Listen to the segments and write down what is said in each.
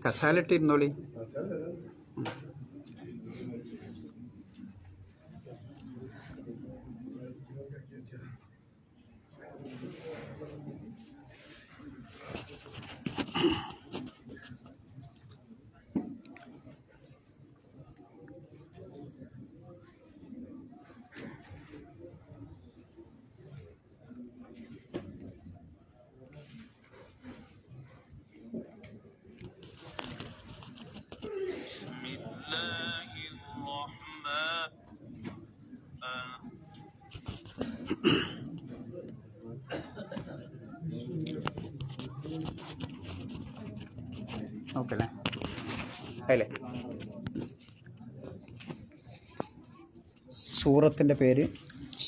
കസാലിട്ടിരുന്നോളി. നോക്കല്ലേ അല്ലേ? സൂറത്തിൻ്റെ പേര്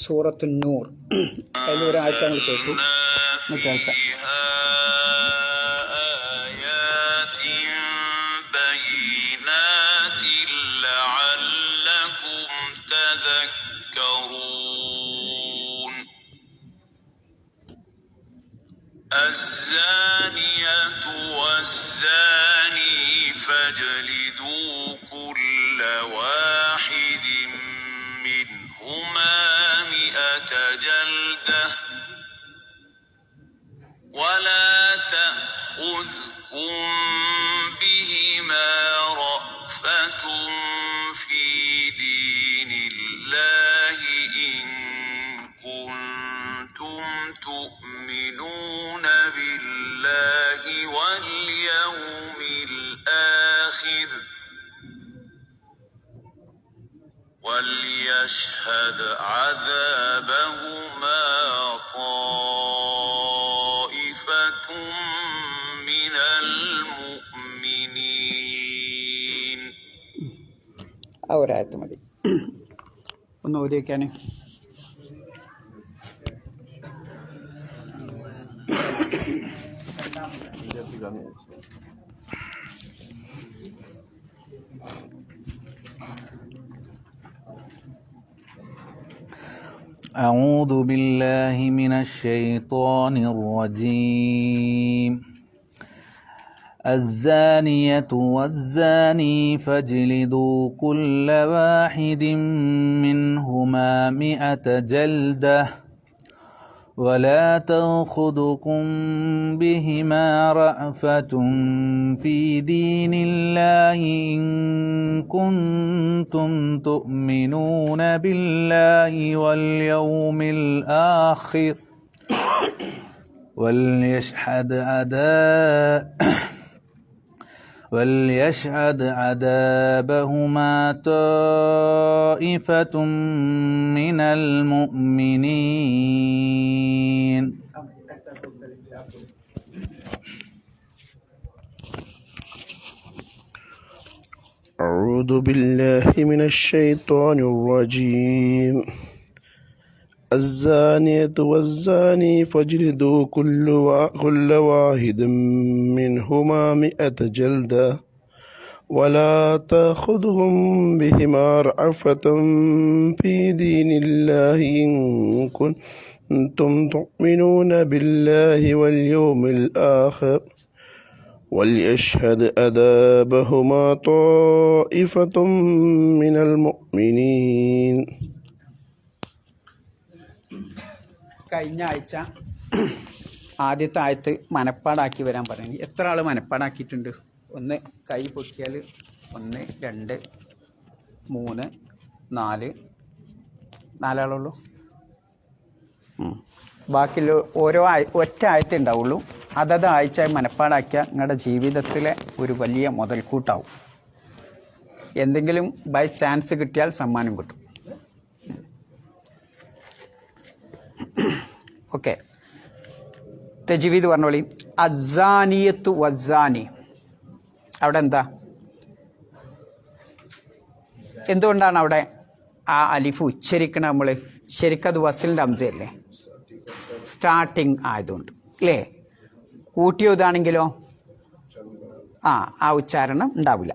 സൂറത്തു നൂർ. അതിലൊരാഴ്ച നമ്മൾ കേട്ടു, കേൾക്കാം. الزانية والزاني فاجلدوا كل واحد منهما 100 جلدة ولا تأخذكم بهما رأفة في دين الله إن كنتم تؤمنون بالله واليوم الآخر وليشهد عذابهما طائفة من المؤمنين. ആ ഒരായത്ത് മതി ഒന്ന് ഓതി വയ്ക്കാൻ. أعوذ بالله من الشيطان الرجيم. الزانية والزاني فاجلدوا كل واحد منهما 100 جلدة ولا تأخذكم بهما رأفة في دين الله إن كنتم تؤمنون بالله واليوم الآخر وليشهد عذابهما طائفة من المؤمنين. أعوذ بالله من الشيطان الرجيم. الزانية والزاني فاجلدوا كل واحد منهما 100 جلدة ولا تأخذهم بهما رأفة في دين الله إن كنتم تؤمنون بالله واليوم الآخر وليشهد عذابهما طائفة من المؤمنين. കഴിഞ്ഞ ആഴ്ച ആദ്യത്തെ ആയത്ത് മനപ്പാടാക്കി വരാൻ പറഞ്ഞു. എത്ര ആൾ മനപ്പാടാക്കിയിട്ടുണ്ട്? ഒന്ന് കൈ പൊക്കിയാൽ 1 2 3 4 ആളുള്ളൂ. ബാക്കിയുള്ള ഓരോ ഒറ്റ ആയത്തേ ഉണ്ടാവുള്ളൂ. അതത് ആഴ്ച മനപ്പാടാക്കിയാൽ നിങ്ങളുടെ ജീവിതത്തിലെ ഒരു വലിയ മുതൽക്കൂട്ടാവും. എന്തെങ്കിലും ബൈ ചാൻസ് കിട്ടിയാൽ സമ്മാനം കിട്ടും. ഓക്കെ, തജ്വീദ് പറഞ്ഞോളി. അസ്സാനിയത്തു വസ്സാനി, അവിടെ എന്താ, എന്തുകൊണ്ടാണ് അവിടെ ആ അലിഫ് ഉച്ചരിക്കണം? നമ്മൾ ശരിക്കത് വസലിൻ്റെ അംസയല്ലേ, സ്റ്റാർട്ടിങ് ആയതുകൊണ്ട് അല്ലേ. കൂട്ടിയതാണെങ്കിലോ ആ ഉച്ചാരണം ഉണ്ടാവില്ല.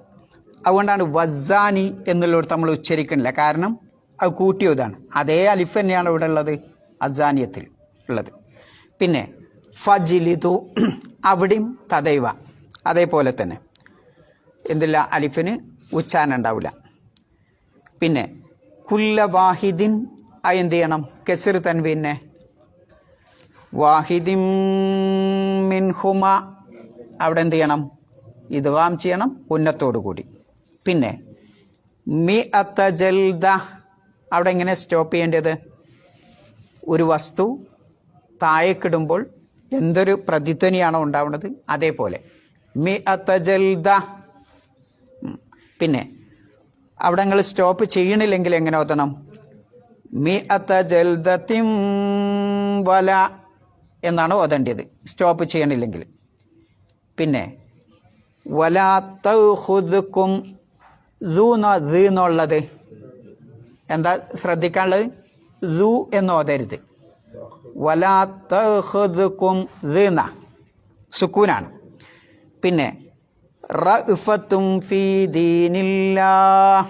അതുകൊണ്ടാണ് വസ്സാനി എന്നുള്ളിടത്ത് നമ്മൾ ഉച്ചരിക്കണില്ല, കാരണം അത് കൂട്ടിയതാണ്. അതേ അലിഫ് തന്നെയാണ് ഇവിടെ ഉള്ളത്, അസ്സാനിയത്തിൽ ഉള്ളത്. പിന്നെ ഫജിലിതു, അവിടെയും തദൈവ അതേപോലെ തന്നെ. എന്തില്ല, അലിഫിന് ഉച്ചാരണം ഉണ്ടാവില്ല. പിന്നെ കുല്ല വാഹിദിൻ എന്ത് ചെയ്യണം, കെസിർ തൻവീനെ വാഹിദിൻ മിൻഹുമ അവിടെ എന്ത് ചെയ്യണം, ഇദ്ഗാം ചെയ്യണം ഉന്നത്തോടു കൂടി. പിന്നെ മിഅത ജൽദ അവിടെ എങ്ങനെ സ്റ്റോപ്പ് ചെയ്യേണ്ടത്, ഒരു വസ്തു താഴേക്കിടുമ്പോൾ എന്തൊരു പ്രതിധ്വനിയാണോ ഉണ്ടാവുന്നത് അതേപോലെ മിഅത ജൽദ. പിന്നെ അവിടെ നിങ്ങൾ സ്റ്റോപ്പ് ചെയ്യണില്ലെങ്കിൽ എങ്ങനെ ഓതണം, മിഅത ജൽദത്തിൻ വല എന്നാണ് ഓതേണ്ടത് സ്റ്റോപ്പ് ചെയ്യണില്ലെങ്കിൽ. പിന്നെ വലാ തഖുദുകും എന്നുള്ളത് എന്താ ശ്രദ്ധിക്കാനുള്ളത്, സൂ എന്ന് ഓതരുത്. വലാ തഖുദുകും സുക്കൂനാണ്. പിന്നെ റഅഫത്തും ഫീ ദീനില്ലാഹ്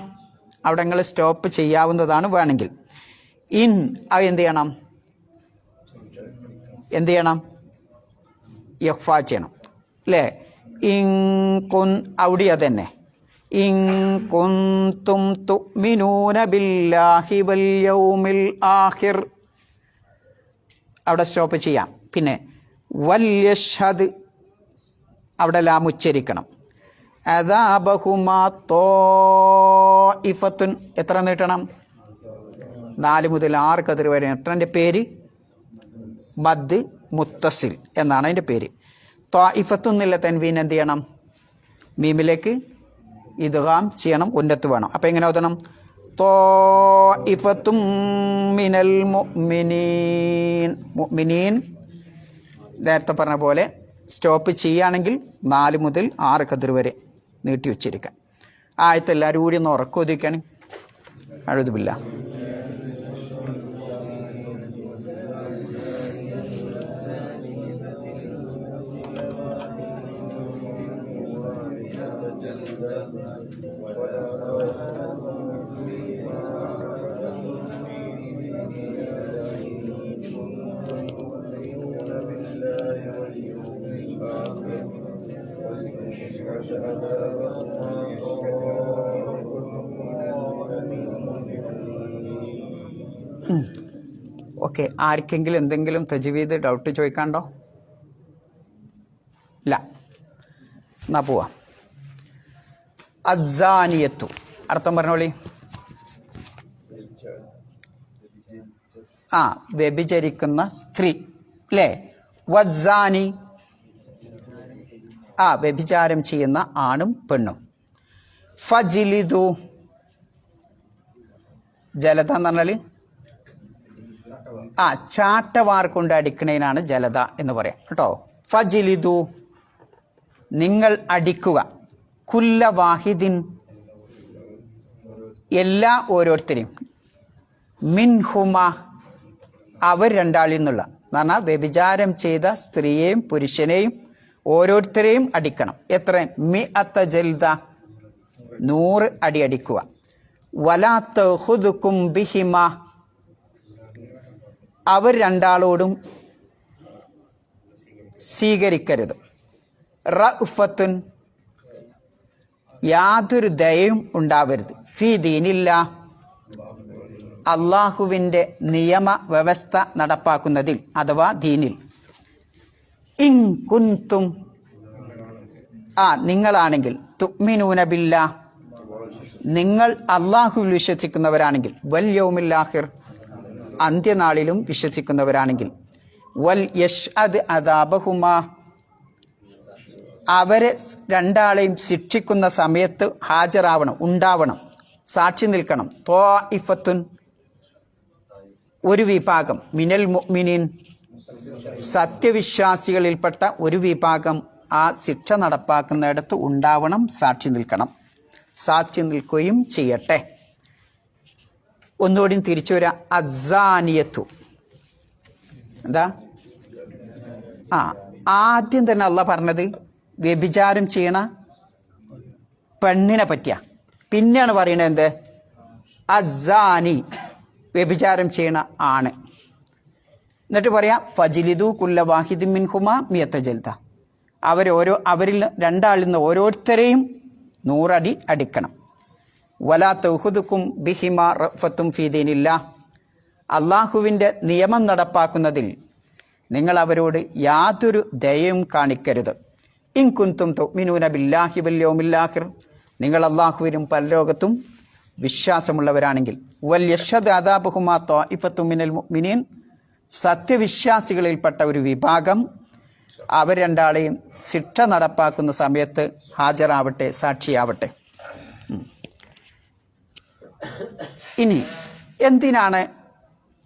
അവിടെ നിങ്ങൾ സ്റ്റോപ്പ് ചെയ്യാവുന്നതാണ് വേണമെങ്കിൽ. ഇൻ അത് എന്ത് ചെയ്യണം, യഖ്ഫ ചെയ്യണം അല്ലേ. ഇൻ കുൻ അവിടെ തന്നെ ഇൻ കുൻതും തുഅ്മിനൂന ബില്ലാഹി വൽ യൗമിൽ ആഖിർ അവിടെ സ്റ്റോപ്പ് ചെയ്യാം. പിന്നെ വൽ യഷ്ഹദ് അവിടെ ലാം ഉച്ചരിക്കണം. അദാബഹുമാ ത്വാഇഫത്തുൻ എത്ര നീട്ടണം, 4 മുതൽ 6 കതിർ വരെ നീട്ടണം. എൻ്റെ പേര് മദ് മുത്തസിൽ എന്നാണ് അതിൻ്റെ പേര്. ത്വാഇഫത്തുൻ എന്നുള്ള തൻവീൻ എന്ത് ചെയ്യണം, മീമിലേക്ക് ഇദ്ഗാം ചെയ്യണം, ഉന്നത്ത് വേണം. അപ്പം എങ്ങനെ ഓതണം, ത്വാഇഫത്തും മിനൽ മുഅ്മിനീൻ. മുഅ്മിനീൻ നേരത്തെ പറഞ്ഞ പോലെ സ്റ്റോപ്പ് ചെയ്യുകയാണെങ്കിൽ 4 മുതൽ 6 കതിർ വരെ നീട്ടി ഉച്ചരിക്കാൻ. ആയത്ത് എല്ലാവരും കൂടി ഒന്ന് ഉറക്കൊതിക്കാൻ. അഴുതുമില്ല. ഓക്കെ, ആർക്കെങ്കിലും എന്തെങ്കിലും തജ്വീദ് ഡൗട്ട് ചോദിക്കാണ്ടോ? ഇല്ല, എന്നാ പോവാം. അസ്സാനിയത്തു അർത്ഥം പറഞ്ഞോളി. വ്യഭിചരിക്കുന്ന സ്ത്രീ അല്ലേ. വസ്സാനി വ്യഭിചാരം ചെയ്യുന്ന ആണും പെണ്ണും. ഫജിലിദു ജലത എന്ന് പറഞ്ഞാൽ ചാട്ടവാർ കൊണ്ട് അടിക്കണേനാണ് ജലത എന്ന് പറയാം കേട്ടോ. ഫജിലിദു നിങ്ങൾ അടിക്കുക, കുല്ല വാഹിദിൻ എല്ലാ ഓരോരുത്തരെയും, മിൻഹുമ അവർ രണ്ടാളിൽ നിന്നുള്ള എന്ന് പറഞ്ഞാൽ വ്യഭിചാരം ചെയ്ത സ്ത്രീയെയും പുരുഷനെയും ഓരോരുത്തരെയും അടിക്കണം. എത്ര, മിഅത ജൽദ 100 അടി അടിക്കുക. വലാ തഖുദുകും ബിഹിമ അവർ രണ്ടാളോടും സ്വീകരിക്കരുത്. റഅഫത്തുൻ യാതൊരു ദയയും ഉണ്ടാവരുത്. ഫീ ദീനില്ല അള്ളാഹുവിൻ്റെ നിയമ വ്യവസ്ഥ നടപ്പാക്കുന്നതിൽ അഥവാ ദീനിൽ. ഇൻ കുൻതും നിങ്ങളാണെങ്കിൽ, തുഅ്മിനൂന ബില്ലാഹ് നിങ്ങൾ അള്ളാഹുവിൽ വിശ്വസിക്കുന്നവരാണെങ്കിൽ, വൽ യൗമിൽ ആഖിർ അന്ത്യനാളിലും വിശ്വസിക്കുന്നവരാണെങ്കിൽ, വൽ യഷ്അദ് അദാബഹുമാ അവരെ രണ്ടാളെയും ശിക്ഷിക്കുന്ന സമയത്ത് ഹാജരാവണം, ഉണ്ടാവണം, സാക്ഷി നിൽക്കണം. ത്വാഇഫത്തുൻ ഒരു വിഭാഗം, മിനൽ മുഅ്മിനീൻ സത്യവിശ്വാസികളിൽപ്പെട്ട ഒരു വിഭാഗം ആ ശിക്ഷ നടപ്പാക്കുന്നിടത്ത് ഉണ്ടാവണം, സാക്ഷി നിൽക്കണം. സാക്ഷി നിൽക്കുകയും ചെയ്യട്ടെ. ഒന്നുകൂടി തിരിച്ചു വരാം. അസ്സാനിയത്തു എന്താ? ആദ്യം തന്നെ അള്ളാഹ് പറഞ്ഞത് വ്യഭിചാരം ചെയ്യണ പെണ്ണിനെ പറ്റിയ, പിന്നെയാണ് പറയണത് എന്ത്? അസ്സാനി വ്യഭിചാരം ചെയ്യണ ആണ്. എന്നിട്ട് പറയാം ഫജിലിദു കുല്ല വാഹിദിൻ മിൻഹുമാ മിഅത ജൽദ അവരിൽ രണ്ടാളിൽ നിന്ന് ഓരോരുത്തരെയും 100 അടി അടിക്കണം. വലാ തൗഹുദുക്കും ബിഹിമാ റഫത്തും ഫീ ദീനില്ലാഹ്, അള്ളാഹുവിൻ്റെ നിയമം നടപ്പാക്കുന്നതിൽ നിങ്ങൾ അവരോട് യാതൊരു ദയയും കാണിക്കരുത്. ഇൻ കുന്തും തുഅ്മിനൂന ബില്ലാഹി വൽ യൗമിൽ ആഖിർ, നിങ്ങൾ അള്ളാഹുവിനും പരലോകത്തും വിശ്വാസമുള്ളവരാണെങ്കിൽ. വൽ യഷ്ഹദ് അദാബഹുമാ ത്വാഇഫത്തും മിനൽ മുഅ്മിനീൻ, സത്യവിശ്വാസികളിൽപ്പെട്ട ഒരു വിഭാഗം അവർ രണ്ടാളെയും ശിക്ഷ നടപ്പാക്കുന്ന സമയത്ത് ഹാജരാവട്ടെ, സാക്ഷിയാവട്ടെ. ഇനി എന്തിനാണ്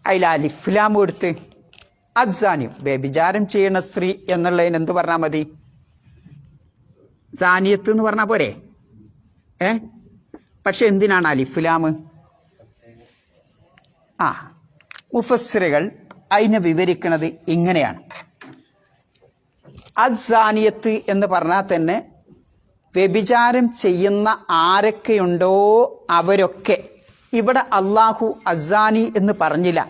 അതിൽ അലിഫ്ലാം എടുത്ത്? അദ്സാനി, വ്യഭിചാരം ചെയ്യുന്ന സ്ത്രീ എന്നുള്ളതിന് എന്ത് പറഞ്ഞാൽ മതി? സാനിയത്ത് എന്ന് പറഞ്ഞാൽ പോരെ? പക്ഷെ എന്തിനാണ് അലിഫ്ലാം? മുഫസ്സിറുകൾ അതിനെ വിവരിക്കുന്നത് ഇങ്ങനെയാണ്. അദ്സാനിയത്ത് എന്ന് പറഞ്ഞാൽ തന്നെ വ്യഭിചാരം ചെയ്യുന്ന ആരൊക്കെയുണ്ടോ അവരൊക്കെ, ഇവിടെ അള്ളാഹു അസാനി എന്ന് പറഞ്ഞില്ല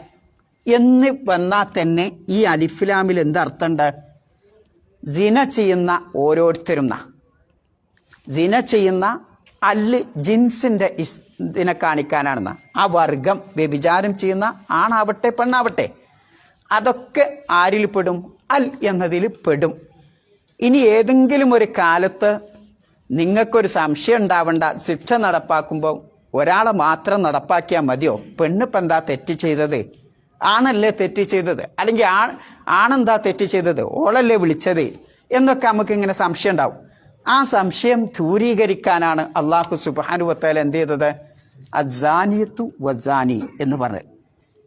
എന്ന് വന്നാൽ തന്നെ ഈ അലിഫ്ലാമിൽ എന്തർത്ഥമുണ്ട്? സിന ചെയ്യുന്ന ഓരോരുത്തരും. സിന ചെയ്യുന്ന അല്ല് ജിൻസിൻ്റെ ഇതിനെ കാണിക്കാനാണെന്ന്. ആ വർഗം, വ്യഭിചാരം ചെയ്യുന്ന ആണാവട്ടെ പെണ്ണാവട്ടെ, അതൊക്കെ ആരിൽ പെടും? അൽ എന്നതിൽ പെടും. ഇനി ഏതെങ്കിലും ഒരു കാലത്ത് നിങ്ങൾക്കൊരു സംശയം ഉണ്ടാവേണ്ട, ശിക്ഷ നടപ്പാക്കുമ്പോൾ ഒരാളെ മാത്രം നടപ്പാക്കിയാൽ മതിയോ? പെണ്ണിപ്പം എന്താ തെറ്റ് ചെയ്തത്? ആണല്ലേ തെറ്റ് ചെയ്തത്? അല്ലെങ്കിൽ ആണെന്താ തെറ്റ് ചെയ്തത്? ഓളല്ലേ വിളിച്ചത്? എന്നൊക്കെ നമുക്കിങ്ങനെ സംശയം ഉണ്ടാവും. ആ സംശയം ദൂരീകരിക്കാനാണ് അള്ളാഹു സുബ്ഹാനഹു വ തആല എന്ത് ചെയ്തത്? അസ്സാനിയത്തു വസ്സാനി എന്ന് പറഞ്ഞത്.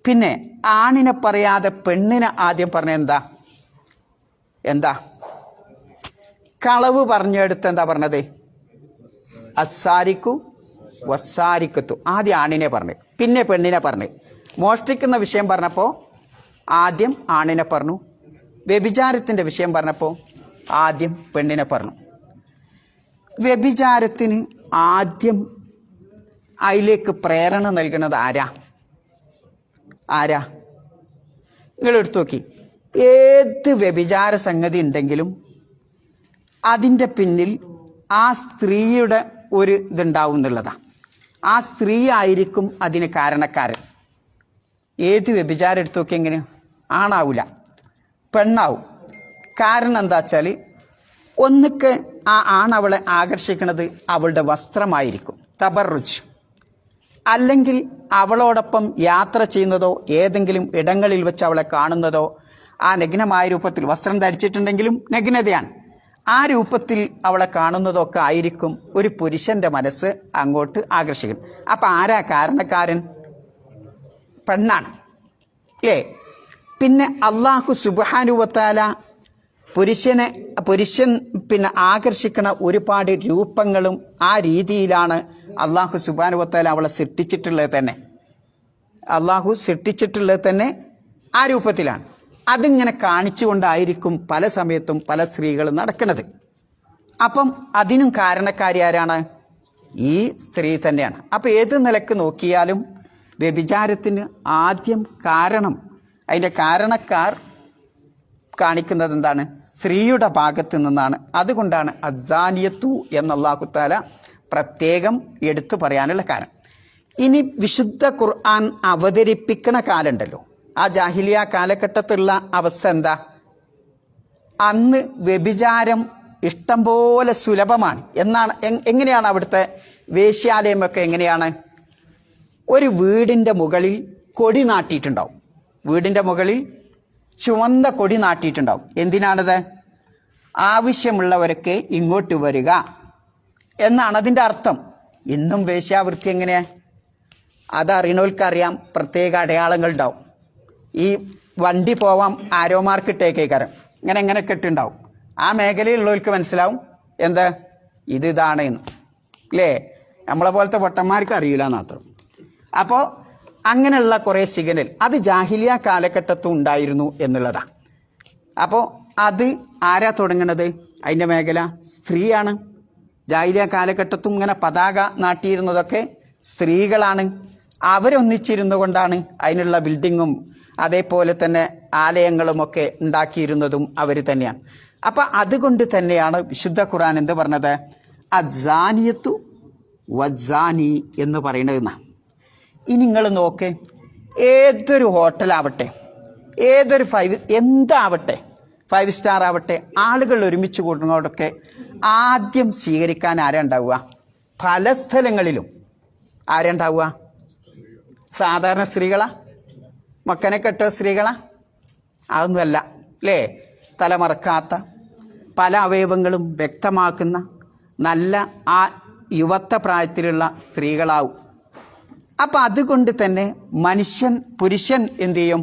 പിന്നെ ആണിനെ പറയാതെ പെണ്ണിനെ ആദ്യം പറഞ്ഞ എന്താ? കളവ് പറഞ്ഞെടുത്ത് എന്താ പറഞ്ഞത്? അസ്സാരിക്കു വസ്സാരിക്കത്തു. ആദ്യം ആണിനെ പറഞ്ഞു, പിന്നെ പെണ്ണിനെ പറഞ്ഞു. മോഷ്ടിക്കുന്ന വിഷയം പറഞ്ഞപ്പോൾ ആദ്യം ആണിനെ പറഞ്ഞു. വ്യഭിചാരത്തിൻ്റെ വിഷയം പറഞ്ഞപ്പോൾ ആദ്യം പെണ്ണിനെ പറഞ്ഞു. വ്യഭിചാരത്തിന് ആദ്യം അതിലേക്ക് പ്രേരണ നൽകുന്നത് ആരാ? നിങ്ങൾ എടുത്തു നോക്കി. ഏത് വ്യഭിചാര സംഗതി ഉണ്ടെങ്കിലും അതിൻ്റെ പിന്നിൽ ആ സ്ത്രീയുടെ ഒരു ഇതുണ്ടാവും എന്നുള്ളതാണ്. ആ സ്ത്രീ ആയിരിക്കും അതിന് കാരണക്കാരൻ. ഏത് വ്യഭിചാരം എടുത്തു നോക്കി എങ്ങനെ? ആണാവില്ല, പെണ്ണാവും. കാരണം എന്താ വെച്ചാൽ ഒന്നിക്ക് ആ ആണവളെ ആകർഷിക്കുന്നത് അവളുടെ വസ്ത്രമായിരിക്കും, തബറുജ്. അല്ലെങ്കിൽ അവളോടൊപ്പം യാത്ര ചെയ്യുന്നതോ ഏതെങ്കിലും ഇടങ്ങളിൽ വെച്ച് അവളെ കാണുന്നതോ, ആ നഗ്നമായ രൂപത്തിൽ വസ്ത്രം ധരിച്ചിട്ടുണ്ടെങ്കിലും നഗ്നതയാണ്, ആ രൂപത്തിൽ അവളെ കാണുന്നതൊക്കെ ആയിരിക്കും ഒരു പുരുഷൻ്റെ മനസ്സ് അങ്ങോട്ട് ആകർഷിക്കുന്നത്. അപ്പം ആരാ കാരണക്കാരൻ? പെണ്ണാണ്, അല്ലേ? പിന്നെ അള്ളാഹു സുബ്ഹാനഹു വ തആല പുരുഷൻ പിന്നെ ആകർഷിക്കുന്ന ഒരുപാട് രൂപങ്ങളും ആ രീതിയിലാണ് അള്ളാഹു സുബ്ഹാനഹു വ തആല അവളെ സൃഷ്ടിച്ചിട്ടുള്ളത് തന്നെ. അള്ളാഹു സൃഷ്ടിച്ചിട്ടുള്ളത് തന്നെ ആ രൂപത്തിലാണ്. അതിങ്ങനെ കാണിച്ചുകൊണ്ടായിരിക്കും പല സമയത്തും പല സ്ത്രീകളും നടക്കുന്നത്. അപ്പം അതിനും കാരണക്കാരി ആരാണ്? ഈ സ്ത്രീ തന്നെയാണ്. അപ്പം ഏത് നിലക്ക് നോക്കിയാലും വ്യഭിചാരത്തിന് ആദ്യം അതിൻ്റെ കാരണക്കാർ കാണിക്കുന്നത് എന്താണ്? സ്ത്രീയുടെ ഭാഗത്ത് നിന്നാണ്. അതുകൊണ്ടാണ് അസ്സാനിയത്തു എന്ന് അല്ലാഹു തആല പ്രത്യേകം എടുത്തു പറയാനുള്ള കാരണം. ഇനി വിശുദ്ധ ഖുർആൻ അവതരിപ്പിക്കണ കാലമുണ്ടല്ലോ, ആ ജാഹിലിയ കാലഘട്ടത്തിലുള്ള അവസ്ഥ എന്താ? അന്ന് വ്യഭിചാരം ഇഷ്ടം പോലെ സുലഭമാണ് എന്നാണ്. എങ്ങനെയാണ് അവിടുത്തെ വേശ്യാലയമൊക്കെ? എങ്ങനെയാണ്? ഒരു വീടിൻ്റെ മുകളിൽ കൊടി നാട്ടിയിട്ടുണ്ടാവും. വീടിൻ്റെ മുകളിൽ ചുവന്ന കൊടി നാട്ടിയിട്ടുണ്ടാവും. എന്തിനാണത്? ആവശ്യമുള്ളവരൊക്കെ ഇങ്ങോട്ട് വരിക എന്നാണ് അതിൻ്റെ അർത്ഥം. ഇന്നും വേശ്യാവൃത്തി എങ്ങനെയാണ്? അതറിയണവർക്കറിയാം. പ്രത്യേക അടയാളങ്ങളുണ്ടാവും. ഈ വണ്ടി പോവാൻ ആരോ മാർക്ക് ഇട്ടേക്കേക്കാരം, ഇങ്ങനെ കെട്ടുണ്ടാവും. ആ മേഖലയിലുള്ളവർക്ക് മനസ്സിലാവും എന്ത് ഇതാണ് എന്ന്, അല്ലേ? നമ്മളെ പോലത്തെ പൊട്ടന്മാർക്ക് അറിയില്ല മാത്രം. അപ്പോൾ അങ്ങനെയുള്ള കുറേ സിഗ്നൽ അത് ജാഹിലിയ കാലഘട്ടത്തും ഉണ്ടായിരുന്നു എന്നുള്ളതാണ്. അപ്പോൾ അത് ആരാ തുടങ്ങുന്നത്? അതിൻ്റെ മേഖല സ്ത്രീയാണ്. ജാഹിലിയ കാലഘട്ടത്തും ഇങ്ങനെ പതാക നാട്ടിയിരുന്നതൊക്കെ സ്ത്രീകളാണ്. അവരൊന്നിച്ചിരുന്നു കൊണ്ടാണ് അതിനുള്ള ബിൽഡിങ്ങും അതേപോലെ തന്നെ ആലയങ്ങളുമൊക്കെ ഉണ്ടാക്കിയിരുന്നതും അവർ തന്നെയാണ്. അപ്പം അതുകൊണ്ട് തന്നെയാണ് വിശുദ്ധ ഖുർആൻ എന്ത് പറഞ്ഞത്? അസാനിയത്തു വസാനി എന്ന് പറയുന്നതെന്നാണ്. ഇനി നിങ്ങൾ നോക്ക്, ഏതൊരു ഹോട്ടലാവട്ടെ, ഏതൊരു എന്താവട്ടെ, 5 സ്റ്റാർ ആവട്ടെ, ആളുകൾ ഒരുമിച്ച് കൂടുന്നതോടൊക്കെ ആദ്യം സ്വീകരിക്കാൻ ആരാ ഉണ്ടാവുക? പല സ്ഥലങ്ങളിലും ആരാ ഉണ്ടാവുക? സാധാരണ സ്ത്രീകളാ? മക്കനെ കെട്ട സ്ത്രീകളാ? അതൊന്നുമല്ല അല്ലേ? തലമറക്കാത്ത, പല അവയവങ്ങളും വ്യക്തമാക്കുന്ന നല്ല ആ യുവത്വ പ്രായത്തിലുള്ള സ്ത്രീകളാവും. അപ്പം അതുകൊണ്ട് തന്നെ പുരുഷൻ എന്തു ചെയ്യും?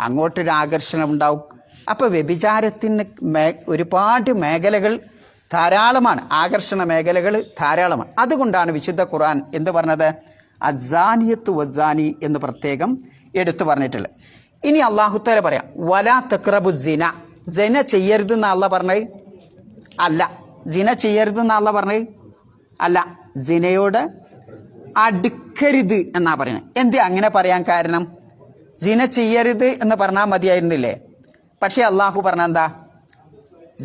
അങ്ങോട്ടൊരു ആകർഷണം ഉണ്ടാവും. അപ്പോൾ വ്യഭിചാരത്തിന് ഒരുപാട് മേഖലകൾ ധാരാളമാണ്, ആകർഷണ മേഖലകൾ ധാരാളമാണ്. അതുകൊണ്ടാണ് വിശുദ്ധ ഖുർആൻ എന്ത് പറഞ്ഞത്? അസാനിയത്തു വസാനി എന്ന് പ്രത്യേകം എടുത്തു പറഞ്ഞിട്ടുള്ളത്. ഇനി അള്ളാഹുത്താല പറയാം, വലാ തഖ്റബു സിന, സിന ചെയ്യരുത് എന്ന് അള്ളാഹ് പറഞ്ഞത് അല്ല. സിന ചെയ്യരുത് എന്ന് അള്ളാഹ് പറഞ്ഞത് അല്ല, സിനയോട് അടുക്കരുത് എന്നാ പറയുന്നത്. എന്ത് അങ്ങനെ പറയാൻ കാരണം? സിന ചെയ്യരുത് എന്ന് പറഞ്ഞാൽ മതിയായിരുന്നില്ലേ? പക്ഷെ അള്ളാഹു പറഞ്ഞ എന്താ?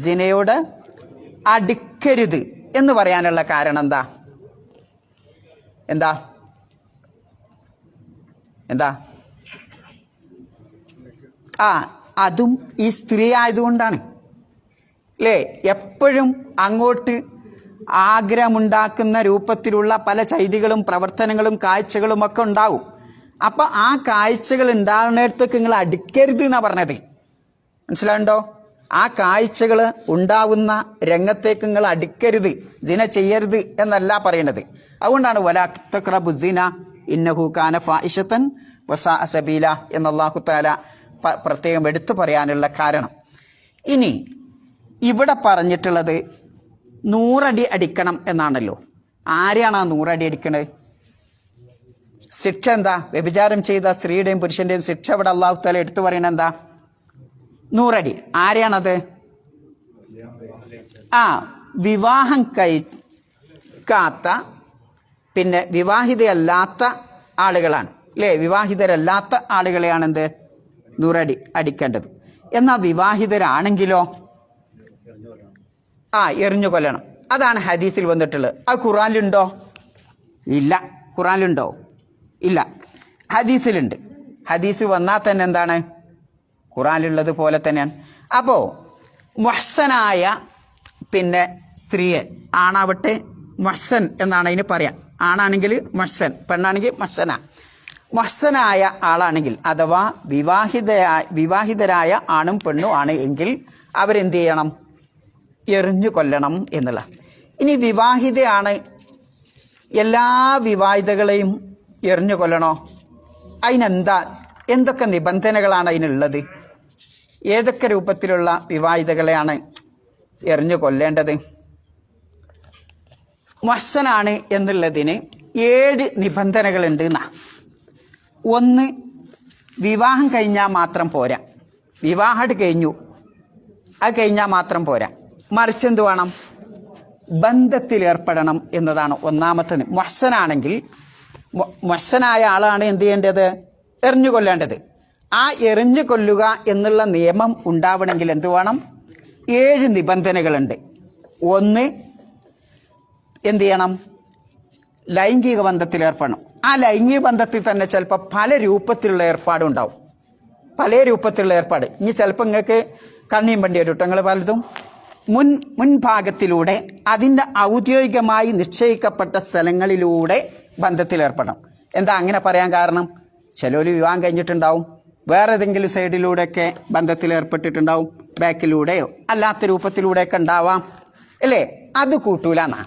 സിനയോട് അടുക്കരുത് എന്ന് പറയാനുള്ള കാരണം എന്താ? എന്താ എന്താ അതും ഈ സ്ത്രീ ആയതുകൊണ്ടാണ് അല്ലേ? എപ്പോഴും അങ്ങോട്ട് ആഗ്രഹമുണ്ടാക്കുന്ന രൂപത്തിലുള്ള പല ചെയ്തികളും പ്രവർത്തനങ്ങളും കാഴ്ചകളും ഒക്കെ ഉണ്ടാവും. അപ്പം ആ കാഴ്ചകൾ ഉണ്ടാകുന്നിടത്തേക്ക് നിങ്ങൾ അടുക്കരുത് എന്നാണ് പറഞ്ഞത്. മനസ്സിലാവുണ്ടോ? ആ കാഴ്ചകൾ ഉണ്ടാവുന്ന രംഗത്തേക്ക് നിങ്ങൾ അടുക്കരുത്, സിന ചെയ്യരുത് എന്നല്ല പറയണത്. അതുകൊണ്ടാണ് വലാ തഖ്റബു സിന ഇന്നഹു കാന ഫാഹിഷതൻ വസാഅ സബീല എന്ന് അല്ലാഹു തആല പ്രത്യേകം എടുത്തു പറയാനുള്ള കാരണം. ഇനി ഇവിടെ പറഞ്ഞിട്ടുള്ളത് 100 അടി അടിക്കണം എന്നാണല്ലോ. ആരെയാണ് ആ 100 അടി അടിക്കണത്? ശിക്ഷ എന്താ? വ്യഭിചാരം ചെയ്ത സ്ത്രീയുടെയും പുരുഷന്റെയും ശിക്ഷ ഇവിടെ അല്ലാഹു തആല എടുത്തു പറയുന്നത് എന്താ? 100 അടി. ആരെയാണത്? വിവാഹം കഴിക്കാത്ത പിന്നെ വിവാഹിതയല്ലാത്ത ആളുകളാണ് അല്ലേ? വിവാഹിതരല്ലാത്ത ആളുകളെയാണ് എന്ത് 100 അടി അടിക്കേണ്ടത്. എന്നാൽ വിവാഹിതരാണെങ്കിലോ എറിഞ്ഞു കൊല്ലണം. അതാണ് ഹദീസിൽ വന്നിട്ടുള്ളത്. അത് ഖുർആനിലുണ്ടോ? ഇല്ല. ഖുർആനിലുണ്ടോ? ഇല്ല. ഹദീസിലുണ്ട്. ഹദീസ് വന്നാൽ തന്നെ എന്താണ്? ഖുർആനിലുള്ളത് പോലെ തന്നെയാണ്. അപ്പോൾ മുഹ്സനായ പിന്നെ സ്ത്രീയെ, ആണാവട്ടെ മുഹ്സൻ എന്നാണ് അതിന് പറയാം. ആണാണെങ്കിൽ മുഹ്സൻ, പെണ്ണാണെങ്കിൽ മുഹ്സന. മുഹ്സനായ ആളാണെങ്കിൽ അഥവാ വിവാഹിതരായ ആണും പെണ്ണും ആണ് എങ്കിൽ അവരെന്ത് ചെയ്യണം? എറിഞ്ഞു കൊല്ലണം എന്നുള്ള. ഇനി വിവാഹിതയാണ്, എല്ലാ വിവാഹിതകളെയും എറിഞ്ഞു കൊല്ലണോ? എന്തൊക്കെ നിബന്ധനകളാണ് അതിനുള്ളത്? ഏതൊക്കെ രൂപത്തിലുള്ള വിവാഹിതകളെയാണ് എറിഞ്ഞു കൊല്ലേണ്ടത്? മുഹ്സനാണ് എന്നുള്ളതിന് 7 നിബന്ധനകളുണ്ട് എന്നാ. 1, വിവാഹം കഴിഞ്ഞാൽ മാത്രം പോരാ. വിവാഹം കഴിഞ്ഞു, അത് കഴിഞ്ഞാൽ മാത്രം പോരാ. മറിച്ച് എന്ത് വേണം? ബന്ധത്തിലേർപ്പെടണം എന്നതാണ് ഒന്നാമത്തെ. മുഹ്സനാണെങ്കിൽ, മുഹ്സനായ ആളാണ് എന്ത് ചെയ്യേണ്ടത്? എറിഞ്ഞു കൊല്ലേണ്ടത്. ആ എറിഞ്ഞു കൊല്ലുക എന്നുള്ള നിയമം ഉണ്ടാവണമെങ്കിൽ എന്ത് വേണം? 7 നിബന്ധനകളുണ്ട്. 1, എന്ത് ചെയ്യണം? ലൈംഗിക ബന്ധത്തിൽ ഏർപ്പെടണം. ആ ലൈംഗിക ബന്ധത്തിൽ തന്നെ ചിലപ്പോൾ പല രൂപത്തിലുള്ള ഏർപ്പാടുണ്ടാവും. പല രൂപത്തിലുള്ള ഏർപ്പാട്. ഇനി ചിലപ്പോൾ നിങ്ങൾക്ക് കണ്ണിയും വണ്ടി വരും. നിങ്ങൾ പലതും മുൻഭാഗത്തിലൂടെ അതിൻ്റെ ഔദ്യോഗികമായി നിശ്ചയിക്കപ്പെട്ട സ്ഥലങ്ങളിലൂടെ ബന്ധത്തിലേർപ്പെടണം. എന്താ അങ്ങനെ പറയാൻ കാരണം? ചിലർ വിവാഹം കഴിഞ്ഞിട്ടുണ്ടാവും, വേറെ ഏതെങ്കിലും സൈഡിലൂടെയൊക്കെ ബന്ധത്തിലേർപ്പെട്ടിട്ടുണ്ടാവും, ബാക്കിലൂടെയോ അല്ലാത്ത രൂപത്തിലൂടെയൊക്കെ ഉണ്ടാവാം അല്ലേ? അത് കൂട്ടൂല എന്നാ.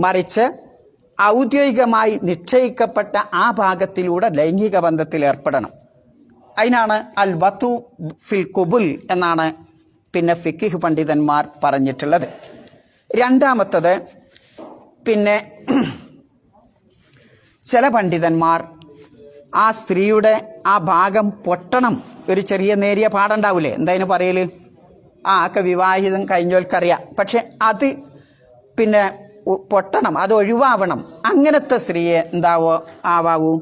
മറിച്ച് ഔദ്യോഗികമായി നിശ്ചയിക്കപ്പെട്ട ആ ഭാഗത്തിലൂടെ ലൈംഗിക ബന്ധത്തിൽ ഏർപ്പെടണം. അതിനാണ് അൽ വതു ഫിൽ ഖുബുൽ എന്നാണ് പിന്നെ ഫിഖ്ഹ് പണ്ഡിതന്മാർ പറഞ്ഞിട്ടുള്ളത്. രണ്ടാമത്തത്, പിന്നെ ചില പണ്ഡിതന്മാർ ആ സ്ത്രീയുടെ ആ ഭാഗം പൊട്ടണം. ഒരു ചെറിയ നേരിയ പാടുണ്ടാവില്ലേ, എന്തായാലും പറയല്? ഒക്കെ വിവാഹിതം കഴിഞ്ഞവർക്കറിയാം. പക്ഷെ അത് പിന്നെ പൊട്ടണം, അത് ഒഴിവാവണം. അങ്ങനത്തെ സ്ത്രീയെ ആവാവൂ?